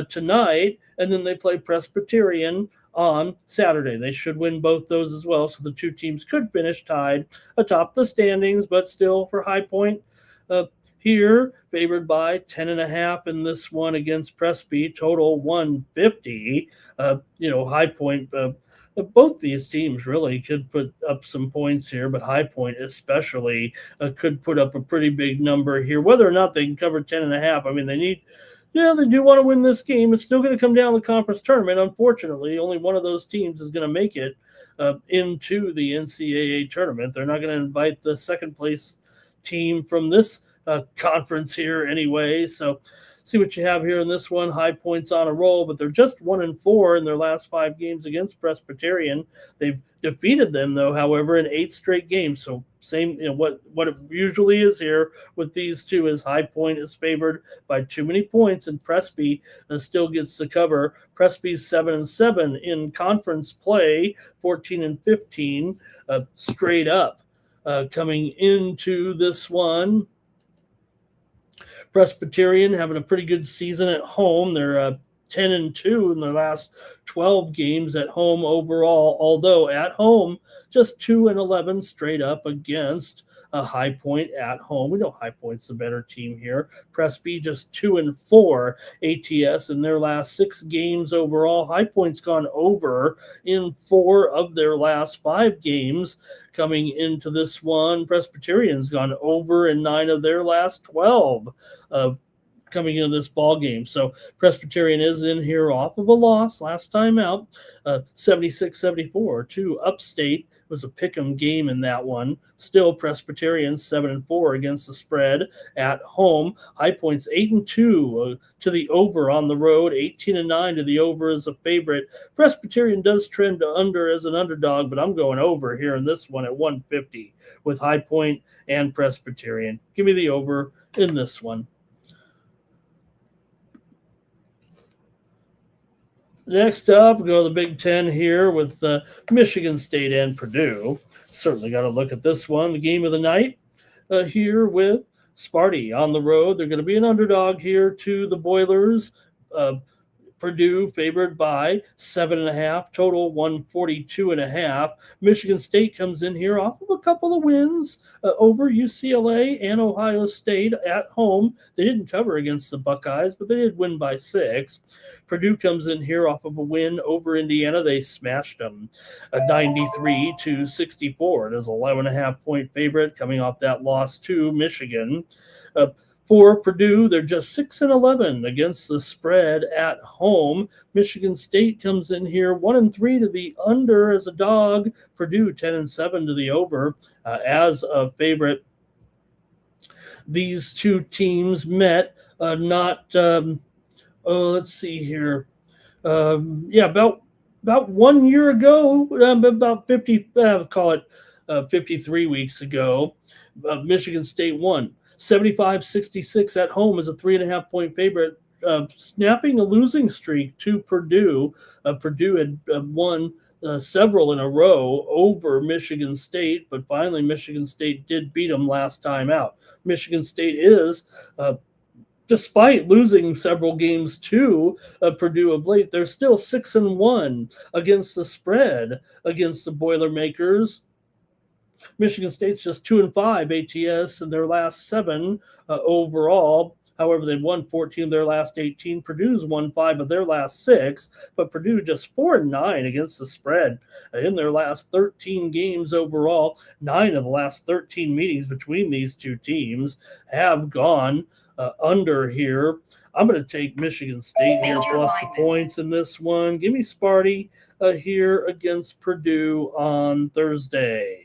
tonight, and then they play Presbyterian on Saturday. They should win both those as well, so the 2 teams could finish tied atop the standings, but still for High Point here, favored by 10.5 in this one against Presby, total 150. High Point, both these teams really could put up some points here, but High Point especially could put up a pretty big number here. Whether or not they can cover 10.5, I mean, they do want to win this game. It's still going to come down to the conference tournament. Unfortunately, only one of those teams is going to make it into the NCAA tournament. They're not going to invite the second place team from this conference here anyway. So see what you have here in this one. High Point's on a roll, but they're just 1-4 in their last 5 games against Presbyterian. They've defeated them, though, however, in 8 straight games. So same, what it usually is here with these two is High Point is favored by too many points, and Presby still gets the cover. Presby's 7-7 in conference play, 14-15 straight up coming into this one. Presbyterian having a pretty good season at home. They're 10-2 in their last 12 games at home overall, although at home just 2-11 straight up against a High Point at home. We know High Point's the better team here. Presby just 2-4 ATS in their last 6 games overall. High Point's gone over in 4 of their last 5 games. Coming into this one, Presbyterian's gone over in 9 of their last 12 coming into this ball game. So Presbyterian is in here off of a loss last time out, 76-74 to Upstate was a pick'em game in that one. Still, Presbyterian 7-4 against the spread at home. High Point's 8-2 to the over on the road. 18-9 to the over as a favorite. Presbyterian does trend to under as an underdog, but I'm going over here in this one at 150 with High Point and Presbyterian. Give me the over in this one. Next up, we go to the Big Ten here with Michigan State and Purdue. Certainly got to look at this one. The game of the night here with Sparty on the road. They're going to be an underdog here to the Boilers. Purdue favored by 7.5, total 142.5. Michigan State comes in here off of a couple of wins over UCLA and Ohio State at home. They didn't cover against the Buckeyes, but they did win by 6. Purdue comes in here off of a win over Indiana. They smashed them 93-64. It is 11.5 point favorite coming off that loss to Michigan. For Purdue, they're just 6-11 against the spread at home. Michigan State comes in here 1-3 to the under as a dog. Purdue 10-7 to the over as a favorite. These two teams met let's see here. About 1 year ago, about 53 weeks ago, Michigan State won. 75-66 at home is a 3.5 point favorite, snapping a losing streak to Purdue. Purdue had won several in a row over Michigan State, but finally Michigan State did beat them last time out. Michigan State is, despite losing several games to Purdue of late, they're still 6-1 against the spread against the Boilermakers. Michigan State's just 2-5 ATS in their last 7 overall. However, they've won 14 of their last 18. Purdue's won 5 of their last 6, but Purdue just 4-9 against the spread in their last 13 games overall. 9 of the last 13 meetings between these two teams have gone under here. I'm going to take Michigan State here plus the points in this one. Give me Sparty here against Purdue on Thursday.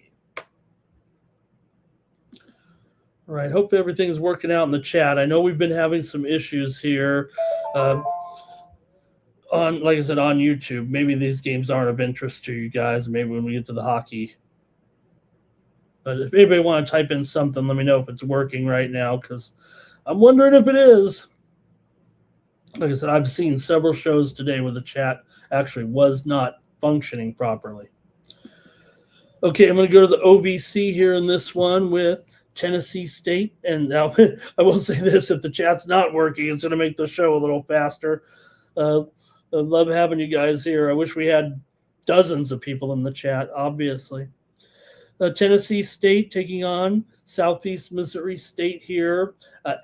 All right, hope everything's working out in the chat. I know we've been having some issues here like I said, on YouTube. Maybe these games aren't of interest to you guys. Maybe when we get to the hockey. But if anybody want to type in something, let me know if it's working right now, because I'm wondering if it is. Like I said, I've seen several shows today where the chat actually was not functioning properly. Okay, I'm going to go to the OVC here in this one with Tennessee State. And now I will say this, if the chat's not working, it's going to make the show a little faster. I love having you guys here. I wish we had dozens of people in the chat, obviously. Tennessee State taking on Southeast Missouri State here.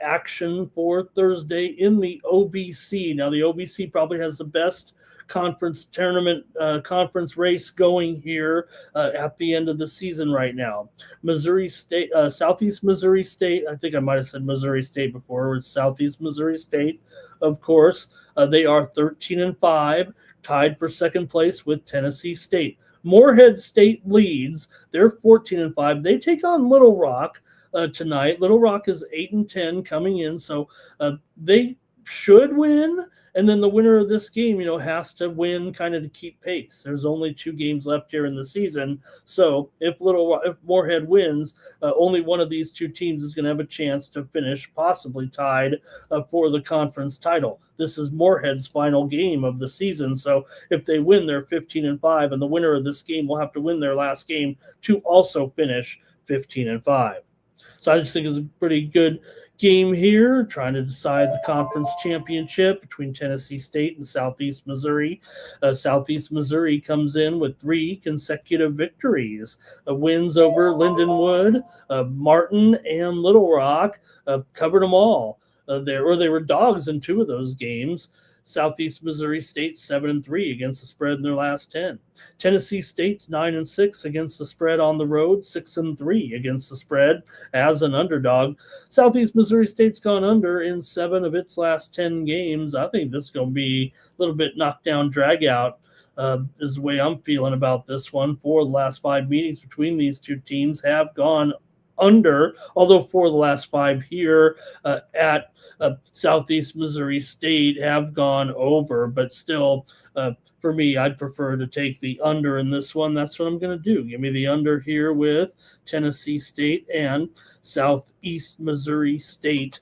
Action for Thursday in the OBC. Now, the OBC probably has the best conference tournament, conference race going here at the end of the season right now. Missouri State, Southeast Missouri State. I think I might have said Missouri State before. It's Southeast Missouri State, of course. They are 13-5, tied for second place with Tennessee State. Morehead State leads. They're 14-5. They take on Little Rock tonight. Little Rock is 8-10 coming in, so they should win. And then the winner of this game, has to win kind of to keep pace. There's only 2 games left here in the season. So if Morehead wins, only one of these 2 teams is going to have a chance to finish possibly tied for the conference title. This is Morehead's final game of the season. So if they win, they're 15-5, and the winner of this game will have to win their last game to also finish 15-5. So I just think it's a pretty good game here, trying to decide the conference championship between Tennessee State and Southeast Missouri. Southeast Missouri comes in with 3 consecutive victories, wins over Lindenwood, Martin, and Little Rock, covered them all. They were dogs in 2 of those games. Southeast Missouri State 7-3 against the spread in their last 10. Tennessee State's 9-6 against the spread on the road, 6-3 against the spread as an underdog. Southeast Missouri State's gone under in 7 of its last 10 games. I think this is going to be a little bit knockdown, drag out. is the way I'm feeling about this one. 4 of the last 5 meetings between these two teams have gone under, although 4 of the last 5 here at Southeast Missouri State have gone over, but still, for me, I'd prefer to take the under in this one. That's what I'm going to do. Give me the under here with Tennessee State and Southeast Missouri State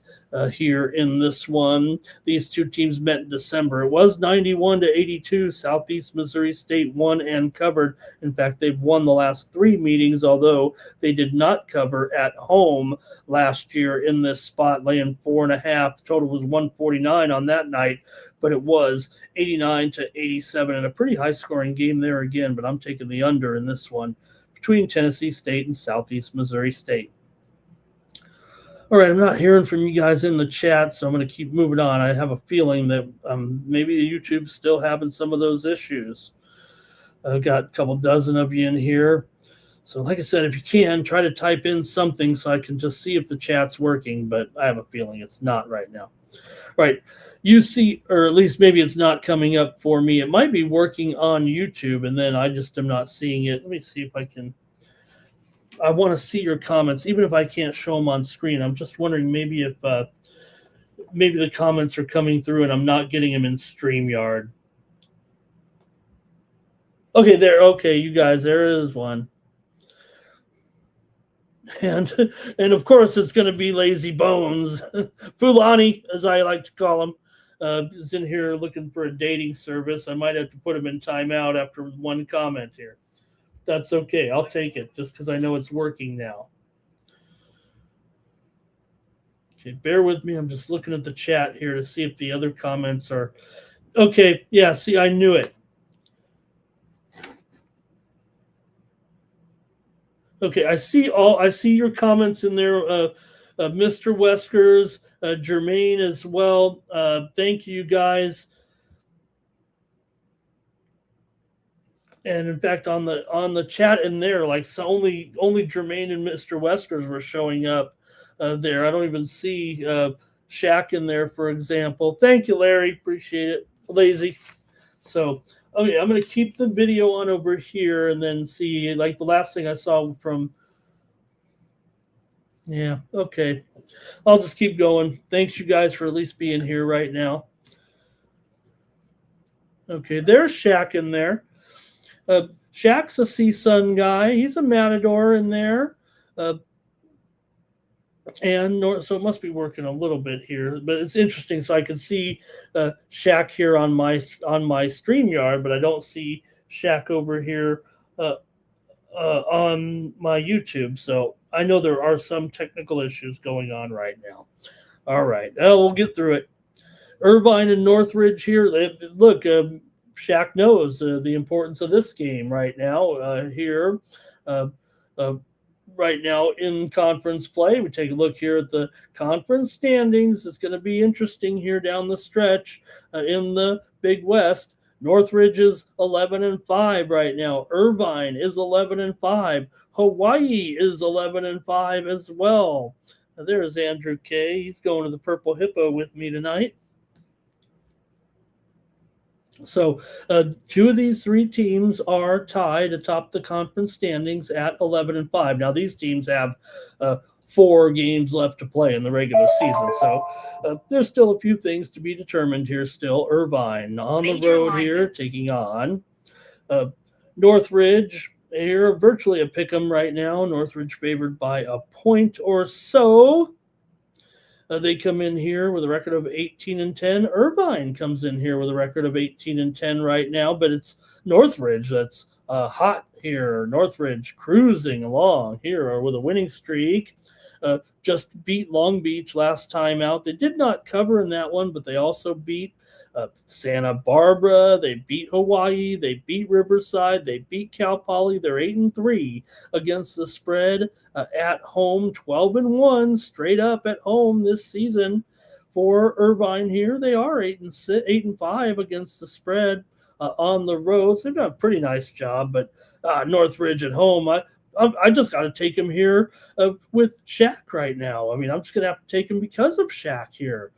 here in this one. These two teams met in December. It was 91-82. Southeast Missouri State won and covered. In fact, they've won the last 3 meetings, although they did not cover at home last year in this spot, laying 4.5. The total was 149 on that night, but it was 89-87 and a pretty high-scoring game there again, but I'm taking the under in this one between Tennessee State and Southeast Missouri State. All right, I'm not hearing from you guys in the chat, so I'm going to keep moving on. I have a feeling that maybe YouTube's still having some of those issues. I've got a couple dozen of you in here. So like I said, if you can, try to type in something so I can just see if the chat's working, but I have a feeling it's not right now. All right, you see, or at least maybe it's not coming up for me. It might be working on YouTube, and then I just am not seeing it. Let me see if I can. I want to see your comments, even if I can't show them on screen. I'm just wondering maybe if maybe the comments are coming through and I'm not getting them in StreamYard. Okay, there. Okay, you guys, there is one. And of course, it's going to be Lazy Bones. Fulani, as I like to call him, is in here looking for a dating service. I might have to put him in timeout after one comment here. That's okay. I'll take it just because I know it's working now. Okay, bear with me. I'm just looking at the chat here to see if the other comments are okay. Yeah, see, I knew it. Okay, I see your comments in there, Mr. Weskers, Jermaine as well. Thank you guys. And in fact, on the chat in there, like so only Jermaine and Mr. Weskers were showing up there. I don't even see Shaq in there, for example. Thank you, Larry. Appreciate it. Lazy. So. Okay, I'm going to keep the video on over here and then see, like the last thing I saw from, yeah, okay. I'll just keep going. Thanks, you guys, for at least being here right now. Okay, there's Shaq in there. Shaq's a CSUN guy. He's a Matador in there. So it must be working a little bit here, but it's interesting. So I can see Shaq here on my StreamYard, but I don't see Shaq over here on my YouTube. So I know there are some technical issues going on right now. All right, we'll get through it. Irvine and Northridge here. Look, Shaq knows the importance of this game right now here. Right now in conference play. We take a look here at the conference standings. It's going to be interesting here down the stretch in the Big West. Northridge is 11-5 right now. Irvine is 11-5. Hawaii is 11-5 as well. Now, there's Andrew K. He's going to the Purple Hippo with me tonight. So 2 of these 3 teams are tied atop the conference standings at 11-5. Now these teams have 4 games left to play in the regular season. So there's still a few things to be determined here still. Irvine on the road here, taking on Northridge. Here, virtually a pick'em right now. Northridge favored by a point or so. They come in here with a record of 18-10. Irvine comes in here with a record of 18-10 right now, but it's Northridge that's hot here. Northridge cruising along here with a winning streak. Just beat Long Beach last time out. They did not cover in that one, but they also beat Santa Barbara. They beat Hawaii. They beat Riverside. They beat Cal Poly. They're 8-3 against the spread at home. 12-1 straight up at home this season for Irvine. Here they are 8-5 against the spread on the road. So they've done a pretty nice job. But Northridge at home, I just got to take him here with Shaq right now. I mean, I'm just going to have to take him because of Shaq here.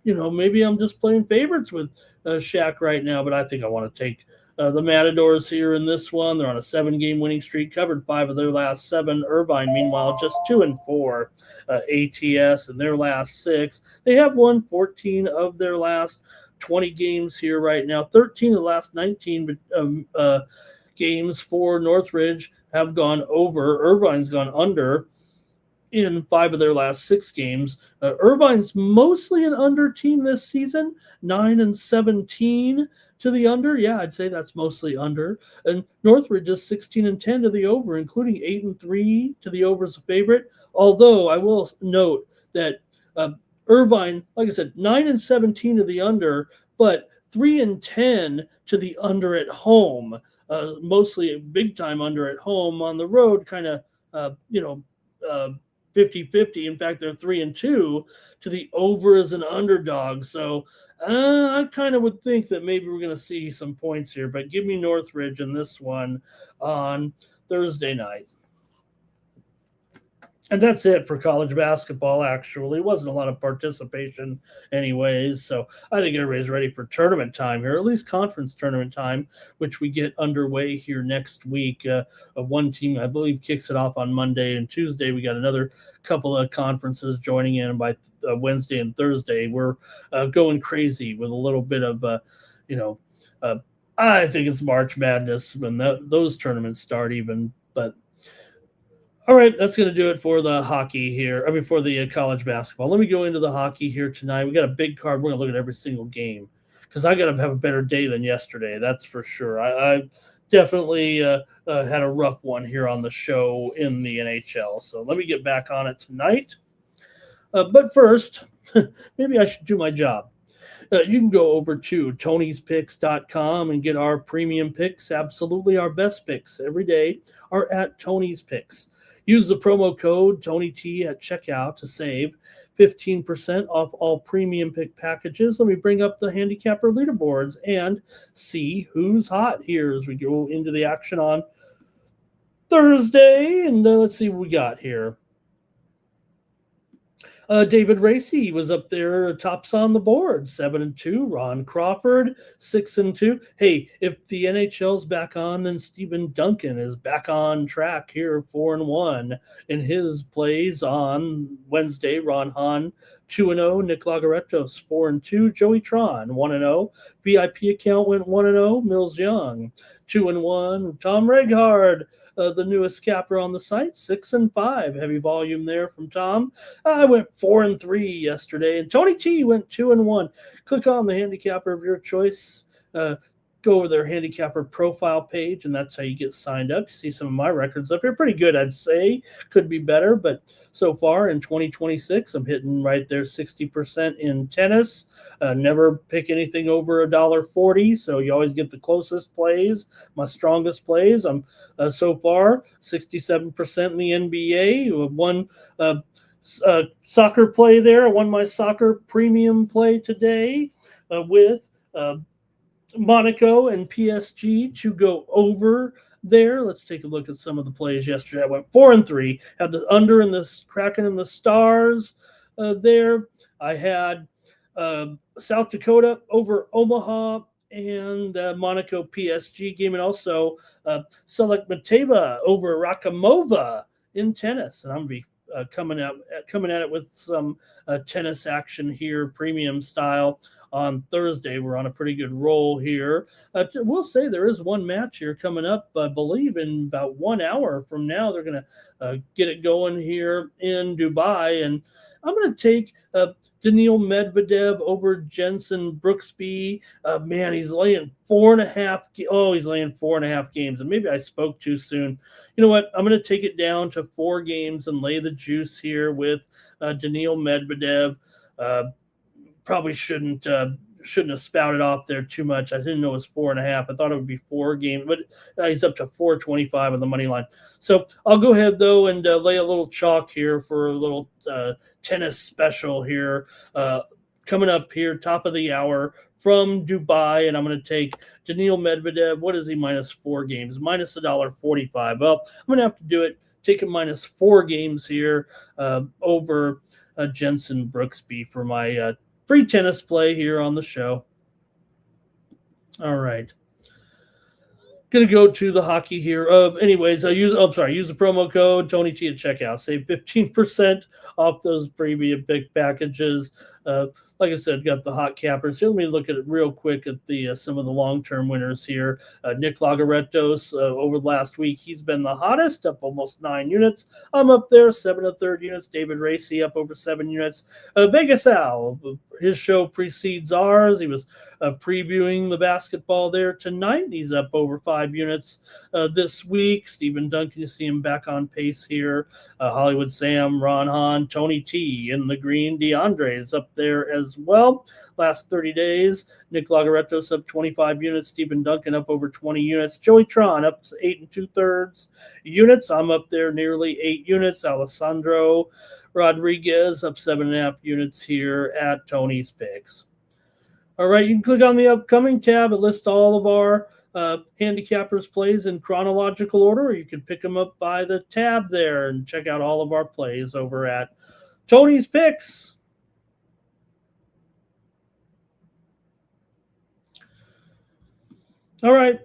Maybe I'm just playing favorites with Shaq right now, but I think I want to take The Matadors here in this one, they're on a 7-game winning streak, covered 5 of their last 7. Irvine, meanwhile, just 2-4. ATS in their last 6. They have won 14 of their last 20 games here right now. 13 of the last 19 games for Northridge have gone over. Irvine's gone under in 5 of their last 6 games. Irvine's mostly an under team this season, 9-17 to the under. Yeah, I'd say that's mostly under. And Northridge is 16-10 to the over, including 8-3 to the over as a favorite. Although I will note that Irvine, like I said, 9-17 to the under, but 3-10 to the under at home. Mostly a big time under at home. On the road, kind of 50-50. In fact, they're 3-2 to the over as an underdog. So I kind of would think that maybe we're going to see some points here, but give me Northridge in this one on Thursday night. And that's it for college basketball, actually. It wasn't a lot of participation anyways, so I think everybody's ready for tournament time here, at least conference tournament time, which we get underway here next week. One team, I believe, kicks it off on Monday, and Tuesday we got another couple of conferences joining in by Wednesday and Thursday. We're going crazy with a little bit of, I think it's March Madness when those tournaments start even, but all right, that's going to do it for the hockey here. For the college basketball. Let me go into the hockey here tonight. We got a big card. We're going to look at every single game because I got to have a better day than yesterday. That's for sure. I definitely had a rough one here on the show in the NHL. So let me get back on it tonight. But first, maybe I should do my job. You can go over to Tony'sPicks.com and get our premium picks. Absolutely, our best picks every day are at Tony's Picks. Use the promo code TonyT at checkout to save 15% off all premium pick packages. Let me bring up the handicapper leaderboards and see who's hot here as we go into the action on Thursday. And let's see what we got here. David Racy was up there, tops on the board, 7-2. Ron Crawford, 6-2. Hey, if the NHL's back on, then Stephen Duncan is back on track here, 4-1 in his plays on Wednesday. Ron Hahn, 2-0. Nick Lagaretos, 4-2. Joey Tron, 1-0. VIP account went 1-0. Mills Young, 2-1. Tom Reghard, the newest capper on the site, 6-5. Heavy volume there from Tom. I went 4-3 yesterday, and Tony T went 2-1. Click on the handicapper of your choice. Go over their handicapper profile page, and that's how you get signed up. You see some of my records up here. Pretty good, I'd say. Could be better, but so far in 2026, I'm hitting right there 60% in tennis. Never pick anything over $1.40, so you always get the closest plays, my strongest plays. I'm so far 67% in the NBA. One soccer play there. I won my soccer premium play today with Monaco and PSG to go over there. Let's take a look at some of the plays yesterday. I went 4-3, had the under in the Kraken and the Stars there. I had South Dakota over Omaha and Monaco PSG game, and also Select Mateva over Rakimova in tennis. And I'm going to be coming at it with some tennis action here, premium style. On Thursday, we're on a pretty good roll here. We'll say there is one match here coming up, I believe, in about 1 hour from now. They're going to get it going here in Dubai. And I'm going to take Daniil Medvedev over Jensen Brooksby. Man, he's laying 4.5. He's laying 4.5 games. And maybe I spoke too soon. You know what? I'm going to take it down to 4 games and lay the juice here with Daniil Medvedev. Probably shouldn't have spouted off there too much. I didn't know it was 4.5. I thought it would be 4 games, but he's up to 425 on the money line. So I'll go ahead though and lay a little chalk here for a little tennis special here coming up here, top of the hour from Dubai, and I'm going to take Daniil Medvedev. What is he? -4 games, minus $1.45. Well, I'm going to have to do it. Take him -4 games here over Jensen Brooksby for my free tennis play here on the show. All right. Gonna go to the hockey here. Anyways, use the promo code Tony T at checkout. Save 15% off those premium pick packages. Like I said, got the hot cappers here. Let me look at it real quick at the some of the long-term winners here. Nick Lagaretos over the last week, he's been the hottest, up almost 9 units. I'm up there, 7 1/3 units. David Racy up over 7 units. Vegas Al, his show precedes ours. He was previewing the basketball there tonight. He's up over 5 units this week. Stephen Duncan, you see him back on pace here. Hollywood Sam, Ron Hahn, Tony T in the green. DeAndre is up there as well. Last 30 days, Nick Lagaretos up 25 units. Stephen Duncan up over 20 units. Joey Tron up 8 2/3 units. I'm up there nearly 8 units. Alessandro Rodriguez up 7.5 units here at Tony's Picks. All right, you can click on the upcoming tab. It lists all of our handicappers plays in chronological order, or you can pick them up by the tab there and check out all of our plays over at Tony's Picks. All right.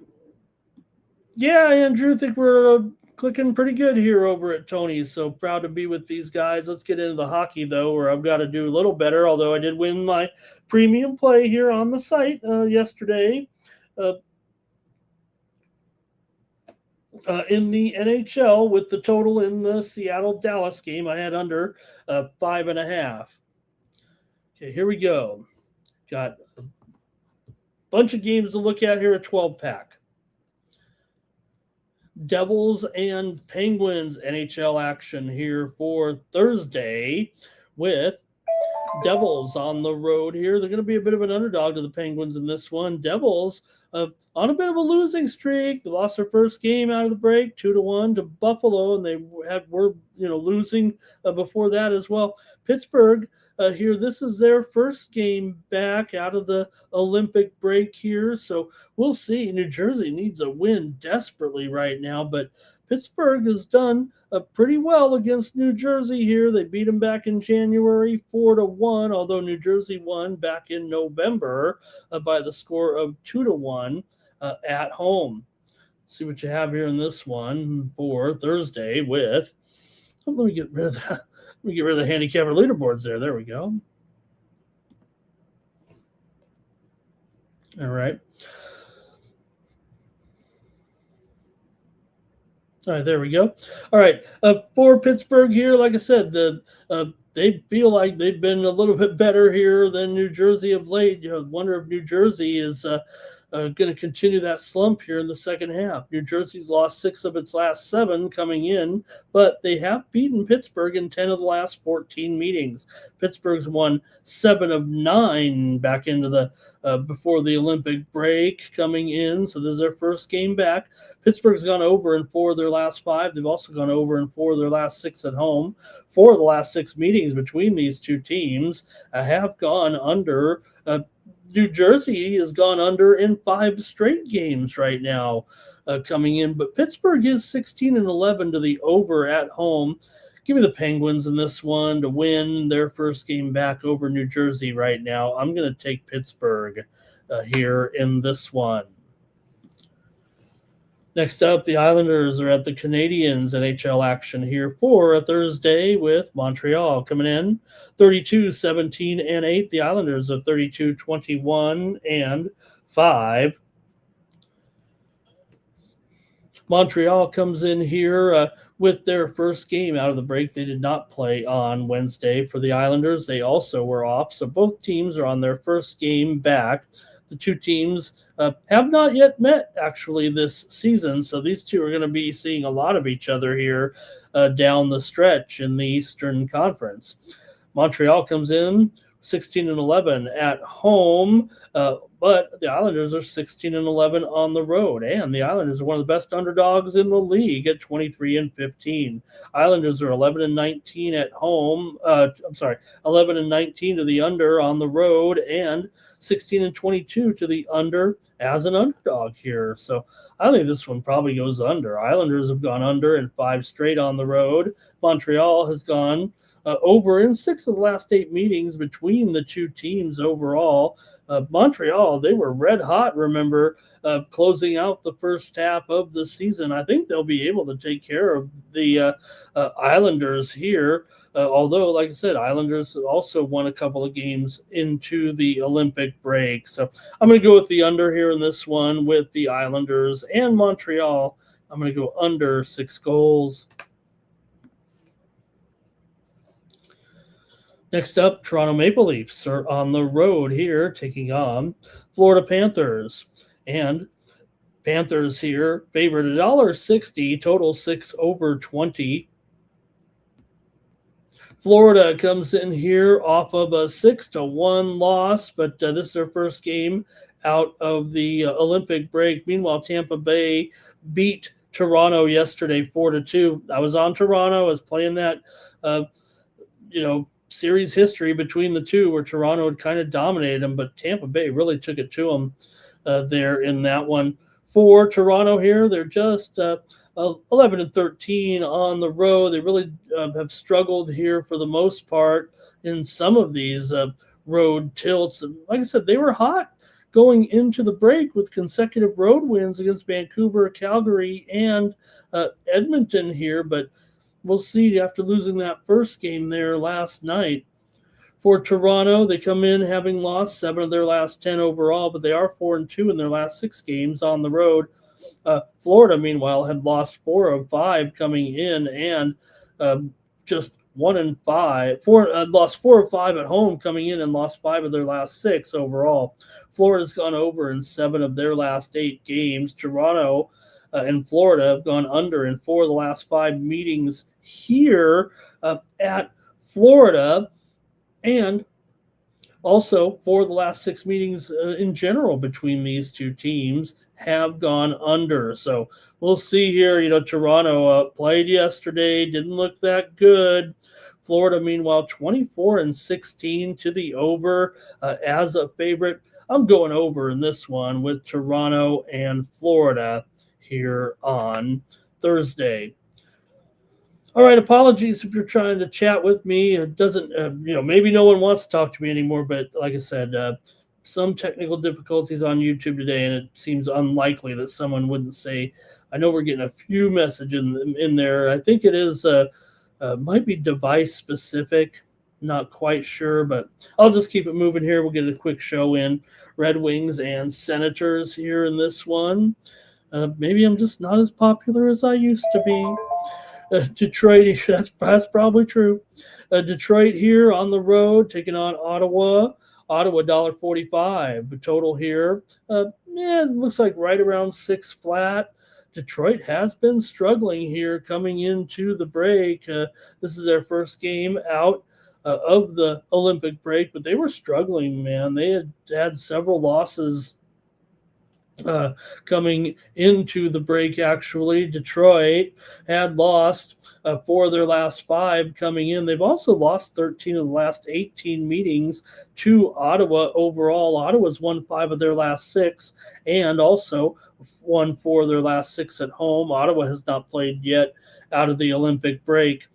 Yeah, Andrew, I think we're clicking pretty good here over at Tony's. So proud to be with these guys. Let's get into the hockey, though, where I've got to do a little better, although I did win my premium play here on the site yesterday. In the NHL, with the total in the Seattle-Dallas game, I had under 5.5. Okay, here we go. Got a bunch of games to look at here, a 12-pack. Devils and Penguins NHL action here for Thursday, with Devils on the road here. They're going to be a bit of an underdog to the Penguins in this one. Devils on a bit of a losing streak. They lost their first game out of the break, 2-1 to Buffalo, and they were losing before that as well. Pittsburgh here, this is their first game back out of the Olympic break here, so we'll see. New Jersey needs a win desperately right now, but Pittsburgh has done pretty well against New Jersey here. They beat them back in January 4-1, although New Jersey won back in November by the score of 2-1 at home. Let's see what you have here in this one for Thursday with. Let me get rid of that. Let me get rid of the handicapper leaderboards there. There we go. All right. All right, there we go. All right, for Pittsburgh here, like I said, they feel like they've been a little bit better here than New Jersey of late. Wonder if New Jersey is going to continue that slump here in the second half. New Jersey's lost 6 of its last 7 coming in, but they have beaten Pittsburgh in 10 of the last 14 meetings. Pittsburgh's won 7 of 9 back into the before the Olympic break coming in, so this is their first game back. Pittsburgh's gone over in 4 of their last 5. They've also gone over in 4 of their last 6 at home. 4 of the last 6 meetings between these two teams have gone under. New Jersey has gone under in 5 straight games right now coming in, but Pittsburgh is 16-11 to the over at home. Give me the Penguins in this one to win their first game back over New Jersey right now. I'm going to take Pittsburgh here in this one. Next up, the Islanders are at the Canadiens NHL action here for a Thursday, with Montreal coming in 32-17-8. The Islanders are 32-21-5. Montreal comes in here with their first game out of the break. They did not play on Wednesday for the Islanders. They also were off, so both teams are on their first game back. The two teams have not yet met, actually, this season, so these two are going to be seeing a lot of each other here down the stretch in the Eastern Conference. Montreal comes in 16-11 at home, but the Islanders are 16-11 on the road, and the Islanders are one of the best underdogs in the league at 23-15. Islanders are 11-19 at home. 11-19 to the under on the road, and 16-22 to the under as an underdog here. So I think this one probably goes under. Islanders have gone under in 5 straight on the road. Montreal has gone over in 6 of the last 8 meetings between the two teams overall. Montreal, they were red hot, remember, closing out the first half of the season. I think they'll be able to take care of the Islanders here. Although, like I said, Islanders also won a couple of games into the Olympic break. So I'm going to go with the under here in this one with the Islanders and Montreal. I'm going to go under 6 goals. Next up, Toronto Maple Leafs are on the road here, taking on Florida Panthers. And Panthers here favored $1.60, total 6 over 20. Florida comes in here off of a 6-1 loss, but this is their first game out of the Olympic break. Meanwhile, Tampa Bay beat Toronto yesterday 4-2. I was on Toronto. I was playing that, series history between the two where Toronto had kind of dominated them, but Tampa Bay really took it to them there in that one. For Toronto here, they're just 11-13 on the road. They really have struggled here for the most part in some of these road tilts. And like I said, they were hot going into the break with consecutive road wins against Vancouver, Calgary, and Edmonton here, but we'll see after losing that first game there last night. For Toronto, they come in having lost 7 of their last 10 overall, but they are 4-2 in their last 6 games on the road. Florida, meanwhile, had lost 4 of 5 coming in and just 1-5. Lost 4 of 5 at home coming in and lost 5 of their last 6 overall. Florida's gone over in 7 of their last 8 games. Toronto and Florida have gone under in 4 of the last 5 meetings here at Florida, and also 4 of the last 6 meetings in general between these two teams have gone under. So we'll see here. Toronto played yesterday, didn't look that good. Florida, meanwhile, 24-16 to the over as a favorite. I'm going over in this one with Toronto and Florida here on Thursday. All right, apologies if you're trying to chat with me. It doesn't, maybe no one wants to talk to me anymore, but like I said, some technical difficulties on YouTube today, and it seems unlikely that someone wouldn't say, I know we're getting a few messages in there. I think it is, might be device specific, not quite sure, but I'll just keep it moving here. We'll get a quick show in. Red Wings and Senators here in this one. Maybe I'm just not as popular as I used to be. Detroit, that's probably true. Detroit here on the road, taking on Ottawa. Ottawa $1.45. The total here, it looks like right around 6 flat. Detroit has been struggling here coming into the break. This is their first game out of the Olympic break, but they were struggling, man. They had several losses coming into the break, actually. Detroit had lost 4 of their last 5 coming in. They've also lost 13 of the last 18 meetings to Ottawa overall. Ottawa's won 5 of their last 6 and also won 4 of their last 6 at home. Ottawa has not played yet out of the Olympic break.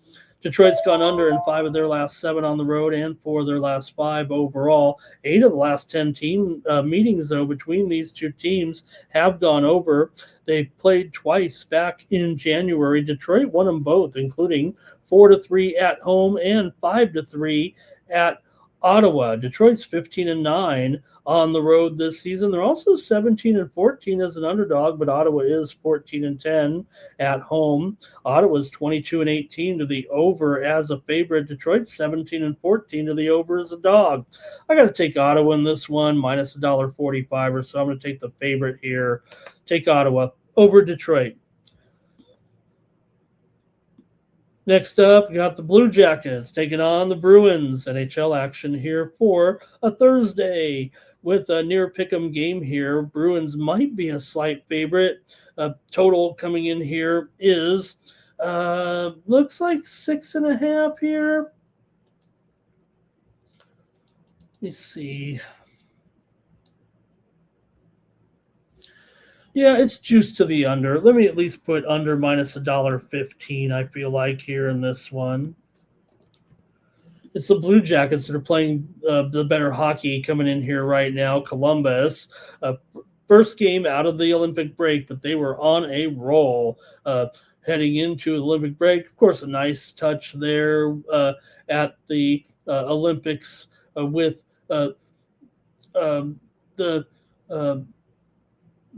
Detroit's gone under in 5 of their last 7 on the road and 4 of their last 5 overall. 8 of the last 10 team meetings, though, between these two teams have gone over. They played twice back in January. Detroit won them both, including 4-3 at home and 5-3 at Ottawa. Detroit's 15-9 on the road this season. They're also 17-14 as an underdog, but Ottawa is 14-10 at home. Ottawa's 22-18 to the over as a favorite. Detroit's 17-14 to the over as a dog. I got to take Ottawa in this one, minus $1.45 or so. I'm going to take the favorite here. Take Ottawa over Detroit. Next up, we got the Blue Jackets taking on the Bruins. NHL action here for a Thursday with a near pick'em game here. Bruins might be a slight favorite. Total coming in here is looks like 6.5 here. Let me see. Yeah, it's juiced to the under. Let me at least put under minus $1.15, I feel like, here in this one. It's the Blue Jackets that are playing the better hockey coming in here right now. Columbus, uh, first game out of the Olympic break, but they were on a roll heading into the Olympic break. Of course, a nice touch there at the Olympics with uh, um, the uh,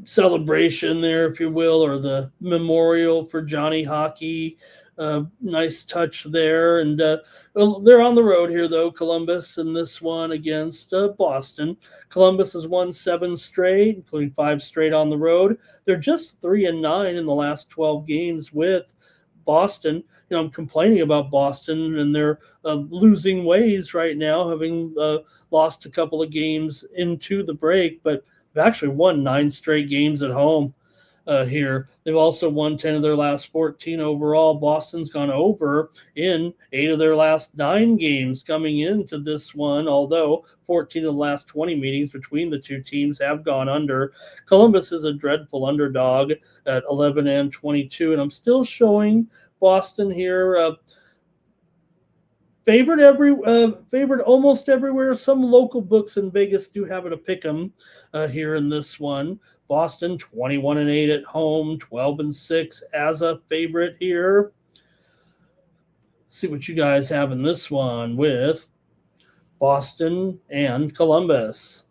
celebration there, if you will, or the memorial for Johnny Hockey. Nice touch there. And well, they're on the road here, though, Columbus, in this one against Boston. Columbus has won 7 straight, including 5 straight on the road. They're just 3-9 in the last 12 games with Boston. I'm complaining about Boston and their losing ways right now, having lost a couple of games into the break, but they've actually won 9 straight games at home here. They've also won 10 of their last 14 overall. Boston's gone over in 8 of their last 9 games coming into this one, although 14 of the last 20 meetings between the two teams have gone under. Columbus is a dreadful underdog at 11-22, and I'm still showing Boston here favored almost everywhere. Some local books in Vegas do have it a pick 'em here in this one. Boston 21-8 at home, 12-6 as a favorite here. See what you guys have in this one with Boston and Columbus.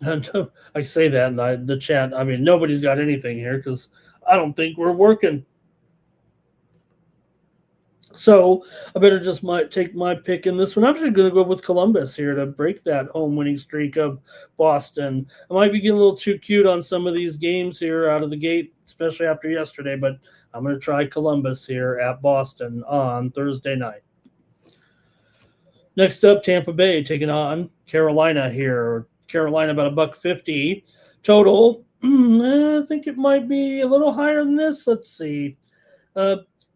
And I say that in the chat. I mean, nobody's got anything here because I don't think we're working. So I better just take my pick in this one. I'm actually going to go with Columbus here to break that home winning streak of Boston. I might be getting a little too cute on some of these games here out of the gate, especially after yesterday, but I'm going to try Columbus here at Boston on Thursday night. Next up, Tampa Bay taking on Carolina here. Carolina about $1.50 total. I think it might be a little higher than this. Let's see.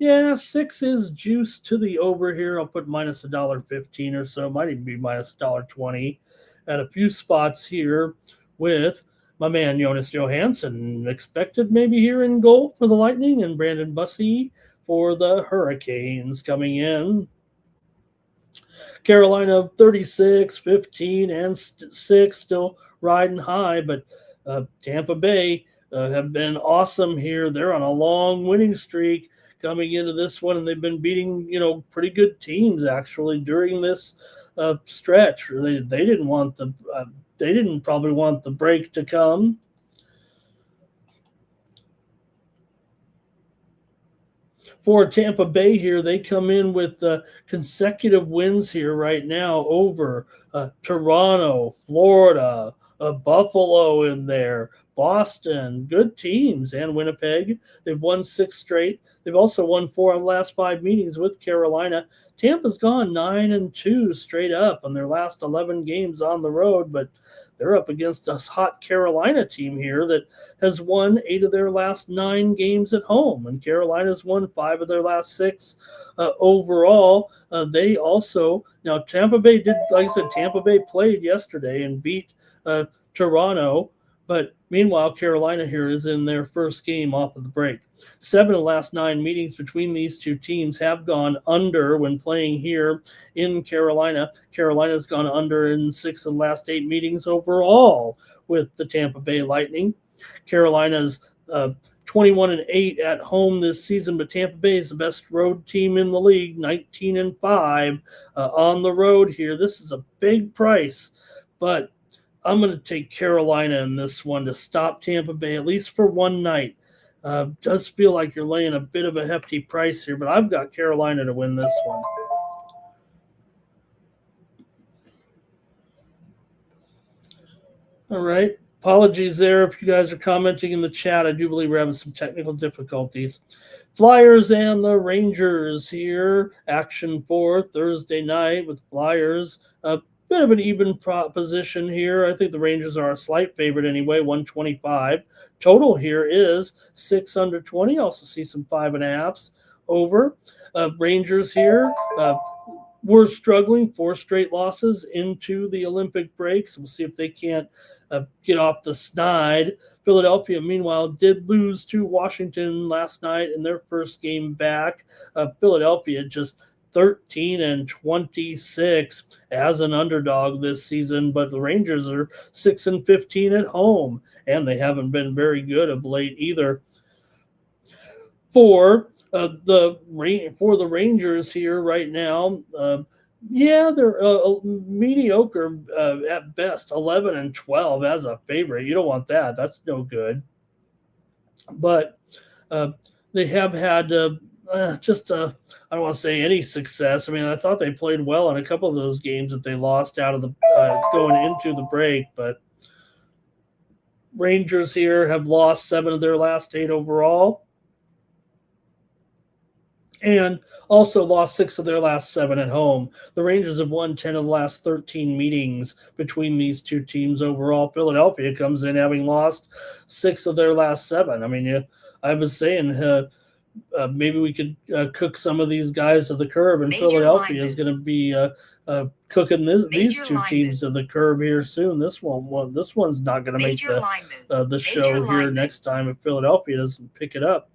Yeah, 6 is juice to the over here. I'll put minus $1.15 or so. Might even be minus $1.20 at a few spots here with my man Jonas Johansson. Expected maybe here in goal for the Lightning, and Brandon Bussey for the Hurricanes coming in. Carolina 36, 15, and 6 still riding high, but Tampa Bay have been awesome here. They're on a long winning streak coming into this one, and they've been beating pretty good teams actually during this stretch. They didn't want they didn't probably want the break to come. For Tampa Bay here, they come in with consecutive wins here right now over Toronto, Florida, Buffalo in there, Boston, good teams, and Winnipeg. They've won 6 straight. They've also won 4 of the last 5 meetings with Carolina. Tampa's gone 9-2 straight up on their last 11 games on the road, but they're up against a hot Carolina team here that has won 8 of their last 9 games at home, and Carolina's won 5 of their last 6 overall. They also, now Tampa Bay did, like I said, Tampa Bay played yesterday and beat Toronto, but meanwhile, Carolina here is in their first game off of the break. 7 of the last 9 meetings between these two teams have gone under when playing here in Carolina. Carolina's gone under in 6 of the last 8 meetings overall with the Tampa Bay Lightning. Carolina's 21-8 at home this season, but Tampa Bay is the best road team in the league, 19-5 on the road here. This is a big price, but I'm going to take Carolina in this one to stop Tampa Bay, at least for one night. Does feel like you're laying a bit of a hefty price here, but I've got Carolina to win this one. All right. Apologies there if you guys are commenting in the chat. I do believe we're having some technical difficulties. Flyers and the Rangers here. Action for Thursday night with Flyers. Bit of an even position here. I think the Rangers are a slight favorite anyway, 125. Total here is 620. Also see some 5.5s over. Rangers here were struggling, 4 straight losses into the Olympic break. So we'll see if they can't get off the snide. Philadelphia, meanwhile, did lose to Washington last night in their first game back. Philadelphia just 13-26 as an underdog this season, but the Rangers are 6-15 at home, and they haven't been very good of late either. For the Rangers here right now, they're mediocre at best, 11-12 as a favorite. You don't want that; that's no good. But they have had I don't want to say any success. I mean, I thought they played well in a couple of those games that they lost out of the going into the break, but Rangers here have lost 7 of their last 8 overall, and also lost 6 of their last 7 at home. The Rangers have won 10 of the last 13 meetings between these two teams overall. Philadelphia comes in having lost 6 of their last 7. I mean, I was saying maybe we could cook some of these guys to the curb, and Philadelphia is going to be cooking these two teams to the curb here soon. This one's not going to make the show here next time if Philadelphia doesn't pick it up.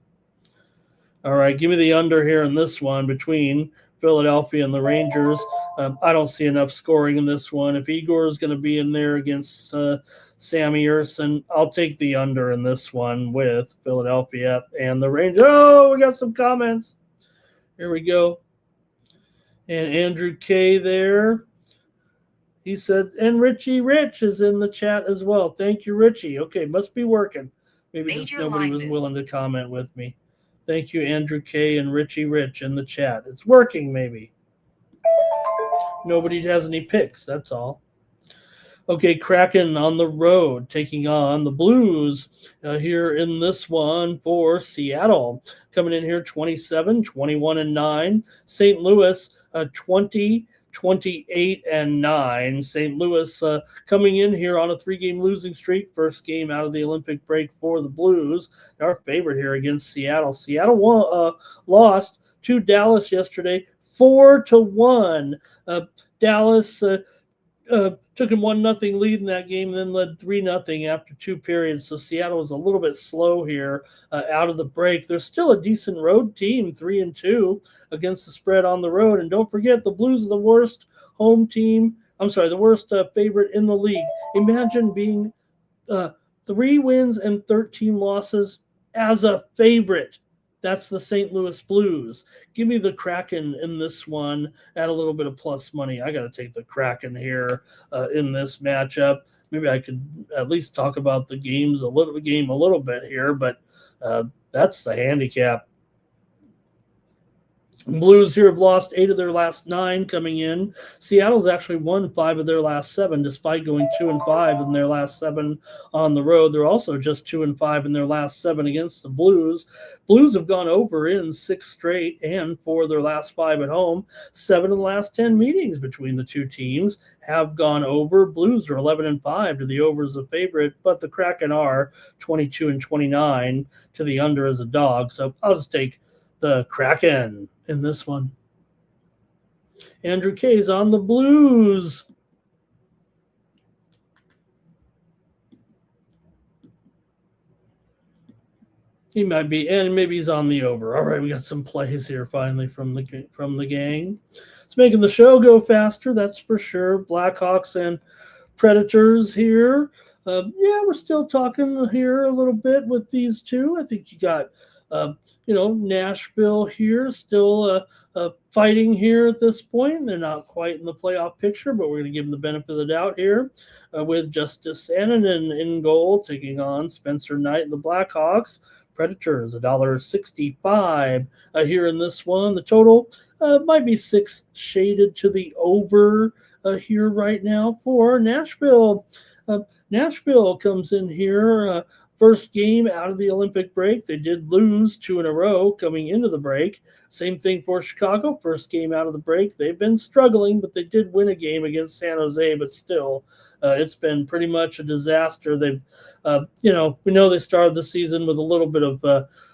All right, give me the under here in this one between Philadelphia and the Rangers. I don't see enough scoring in this one. If Igor is going to be in there against Sammy Urson, I'll take the under in this one with Philadelphia and the Rangers. Oh, we got some comments. Here we go. And Andrew K there. He said, and Richie Rich is in the chat as well. Thank you, Richie. Okay, must be working. Maybe just nobody was willing to comment with me. Thank you, Andrew K. and Richie Rich in the chat. It's working, maybe. Nobody has any picks, that's all. Okay, Kraken on the road, taking on the Blues here in this one for Seattle. Coming in here 27, 21-9. St. Louis 20, 28-9. St. Louis coming in here on a 3-game losing streak. First game out of the Olympic break for the Blues. Our favorite here against Seattle. Seattle lost to Dallas yesterday, 4-1. Dallas took him 1-0 lead in that game, and then led 3-0 after 2 periods. So Seattle was a little bit slow here out of the break. They're still a decent road team, 3-2 against the spread on the road. And don't forget, the Blues are the worst home team. The worst favorite in the league. Imagine being 3 wins and 13 losses as a favorite. That's the St. Louis Blues. Give me the Kraken in this one. Add a little bit of plus money. I got to take the Kraken here in this matchup. Maybe I could at least talk about the game a little bit here, but that's the handicap. Blues here have lost 8 of their last 9 coming in. Seattle's actually won 5 of their last 7, despite going 2-5 in their last 7 on the road. They're also just 2-5 in their last 7 against the Blues. Blues have gone over in 6 straight and 4 of their last 5 at home. 7 of the last 10 meetings between the two teams have gone over. Blues are 11-5 to the over as a favorite, but the Kraken are 22-29 to the under as a dog. So I'll just take the Kraken in this one. Andrew K's on the Blues. He might be, and maybe he's on the over. All right, we got some plays here finally from the gang. It's making the show go faster, that's for sure. Blackhawks and Predators here. We're still talking here a little bit with these two. I think you got Nashville here still fighting here at this point. They're not quite in the playoff picture, but we're going to give them the benefit of the doubt here with Justice Annunen in goal, taking on Spencer Knight and the Blackhawks. Predators, $1.65 here in this one. The total might be 6 shaded to the over here right now for Nashville. Nashville comes in here first game out of the Olympic break. They did lose 2 in a row coming into the break. Same thing for Chicago. First game out of the break. They've been struggling, but they did win a game against San Jose, but still it's been pretty much a disaster. They've, we know they started the season with a little bit of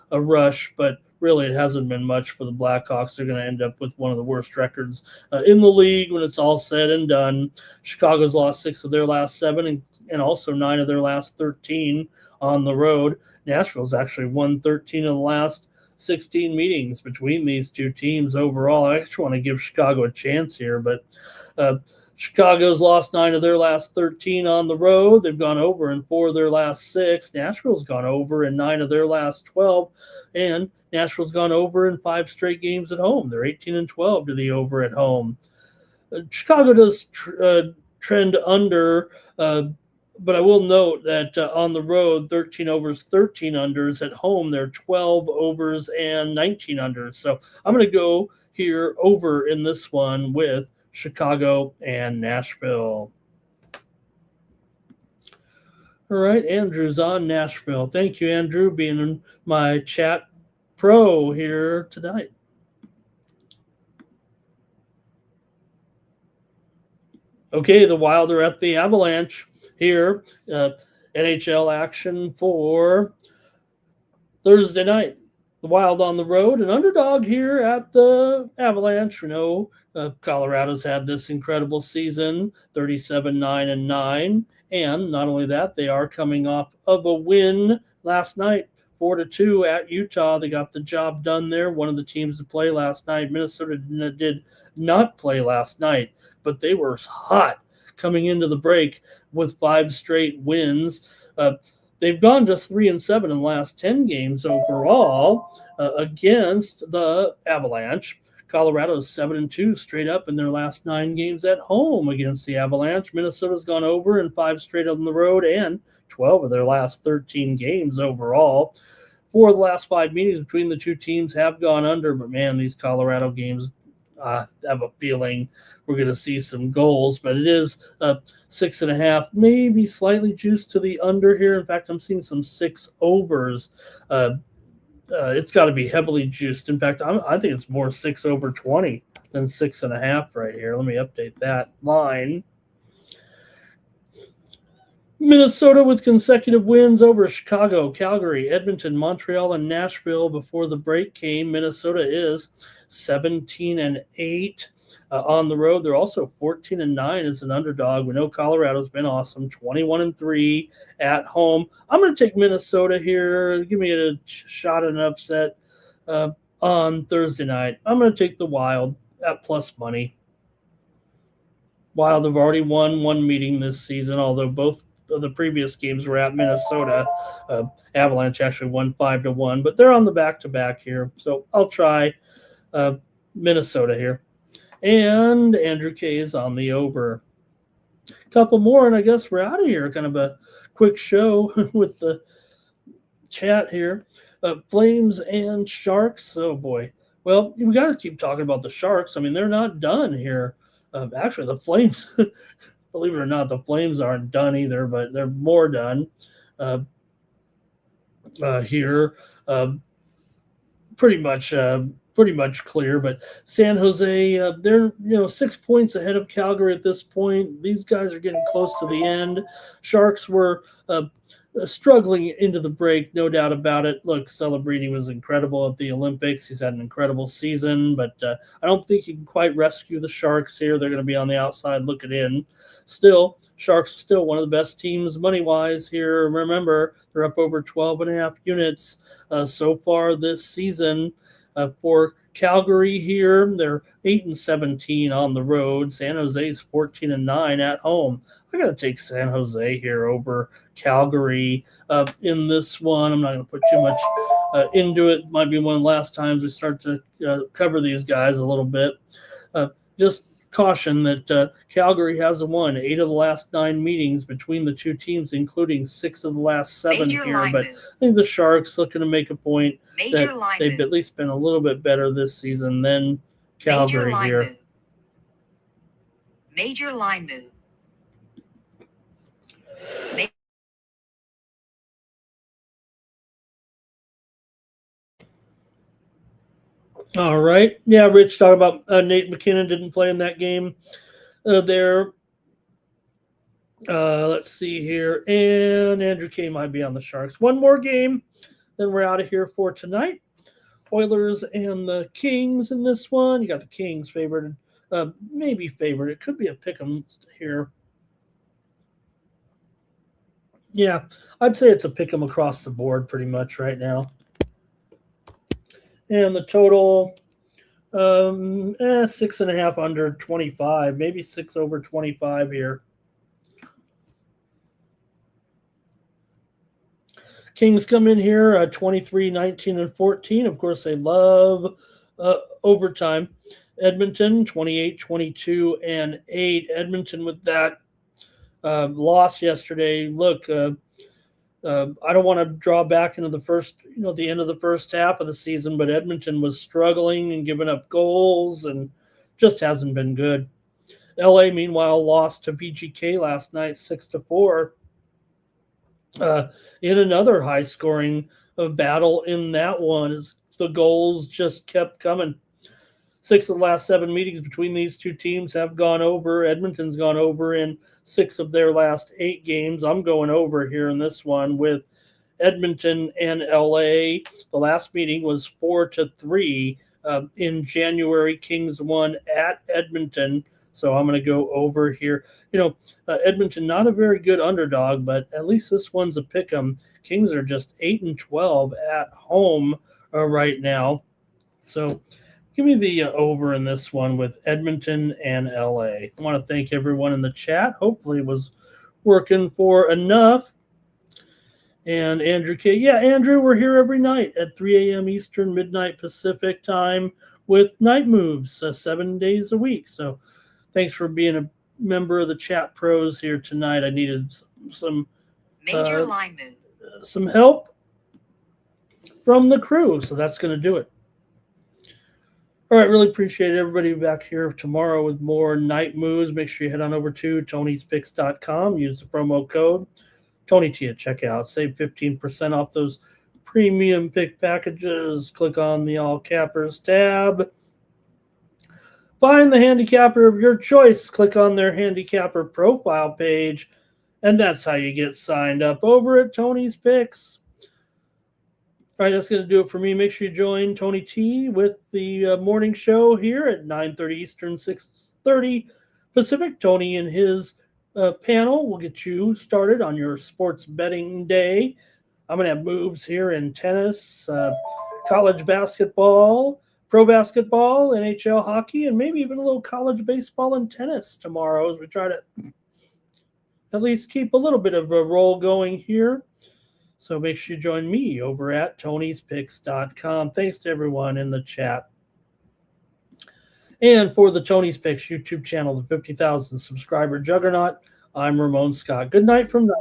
a rush, but really it hasn't been much for the Blackhawks. They're going to end up with one of the worst records in the league when it's all said and done. Chicago's lost 6 of their last 7 and also 9 of their last 13 on the road. Nashville's actually won 13 of the last 16 meetings between these two teams overall. I actually want to give Chicago a chance here, but Chicago's lost 9 of their last 13 on the road. They've gone over in 4 of their last 6. Nashville's gone over in 9 of their last 12. And Nashville's gone over in 5 straight games at home. They're 18-12 to the over at home. Chicago does trend under, but I will note that on the road, 13 overs, 13 unders. At home, they're 12 overs and 19 unders. So I'm going to go here over in this one with Chicago and Nashville. All right, Andrew's on Nashville. Thank you, Andrew, being my chat pro here tonight. Okay, the Wild are at the Avalanche here. NHL action for Thursday night. The Wild on the road, an underdog here at the Avalanche. We know Colorado's had this incredible season, 37-9-9. And not only that, they are coming off of a win last night, 4-2 at Utah. They got the job done there. One of the teams to play last night. Minnesota did not play last night, but they were hot coming into the break with 5 straight wins. They've gone just 3-7 in the last 10 games overall against the Avalanche. Colorado's 7-2 straight up in their last 9 games at home against the Avalanche. Minnesota's gone over in 5 straight on the road and 12 of their last 13 games overall. 4 of the last 5 meetings between the two teams have gone under, but man, these Colorado games have a feeling we're going to see some goals, but it is 6.5, maybe slightly juiced to the under here. In fact, I'm seeing some 6 overs. It's got to be heavily juiced. In fact, I think it's more 6 over 20 than 6.5 right here. Let me update that line. Minnesota with consecutive wins over Chicago, Calgary, Edmonton, Montreal, and Nashville before the break came. Minnesota is 17-8 on the road. They're also 14-9 as an underdog. We know Colorado's been awesome, 21-3 at home. I'm going to take Minnesota here. Give me a shot at an upset on Thursday night. I'm going to take the Wild at plus money. Wild have already won 1 meeting this season, although both of the previous games were at Minnesota. Avalanche actually won 5-1, but they're on the back-to-back here. So I'll try Minnesota here. And Andrew K is on the over. A couple more, and I guess we're out of here. Kind of a quick show with the chat here. Flames and Sharks. Oh, boy. Well, we got to keep talking about the Sharks. I mean, they're not done here. Actually, the Flames, believe it or not, the Flames aren't done either, but they're more done here. Pretty much clear, but San Jose, they're 6 points ahead of Calgary at this point. These guys are getting close to the end. Sharks were struggling into the break, no doubt about it. Look, Celebrini was incredible at the Olympics. He's had an incredible season, but I don't think he can quite rescue the Sharks here. They're going to be on the outside looking in. Still, Sharks are still one of the best teams money-wise here. Remember, they're up over 12.5 units so far this season. For Calgary here, they're 8-17 on the road. San Jose's 14-9 at home. I got to take San Jose here over Calgary in this one. I'm not going to put too much into it. Might be one of the last times we start to cover these guys a little bit. Just caution that Calgary has won 8 of the last 9 meetings between the two teams, including 6 of the last 7 here. But I think the Sharks looking to make a point that they've at least been a little bit better this season than Calgary here. Major line move. All right. Yeah, Rich talked about Nate McKinnon didn't play in that game there. Let's see here. And Andrew K might be on the Sharks. One more game, then we're out of here for tonight. Oilers and the Kings in this one. You got the Kings favored, maybe favored. It could be a pick 'em here. Yeah, I'd say it's a pick 'em across the board pretty much right now. And the total, 6.5 under 25, maybe 6 over 25 here. Kings come in here 23, 19, and 14. Of course, they love overtime. Edmonton 28, 22, and 8. Edmonton with that loss yesterday. Look, I don't want to draw back into the end of the first half of the season, but Edmonton was struggling and giving up goals and just hasn't been good. LA, meanwhile, lost to VGK last night 6-4. In another high scoring battle in that one, as the goals just kept coming. 6 of the last 7 meetings between these two teams have gone over. Edmonton's gone over in 6 of their last 8 games. I'm going over here in this one with Edmonton and LA. The last meeting was 4-3 in January. Kings won at Edmonton. So I'm going to go over here. Edmonton, not a very good underdog, but at least this one's a pick 'em. Kings are just 8-12 at home right now. So give me the over in this one with Edmonton and LA. I want to thank everyone in the chat. Hopefully it was working for enough. And Andrew K. Yeah, Andrew, we're here every night at 3 a.m. Eastern, midnight Pacific time with night moves 7 days a week. So thanks for being a member of the chat pros here tonight. I needed some major line move, some help from the crew, so that's going to do it. All right, really appreciate everybody back here tomorrow with more night moves. Make sure you head on over to Tony'sPicks.com. Use the promo code TonyT at checkout. Save 15% off those premium pick packages. Click on the All Cappers tab. Find the handicapper of your choice. Click on their handicapper profile page, and that's how you get signed up over at Tony's Picks. All right, that's going to do it for me. Make sure you join Tony T with the morning show here at 9:30 Eastern, 6:30 Pacific. Tony and his panel will get you started on your sports betting day. I'm going to have moves here in tennis, college basketball, pro basketball, NHL hockey, and maybe even a little college baseball and tennis tomorrow as we try to at least keep a little bit of a roll going here. So make sure you join me over at Tony'sPicks.com. Thanks to everyone in the chat. And for the Tony's Picks YouTube channel, the 50,000 subscriber juggernaut, I'm Ramon Scott. Good night from the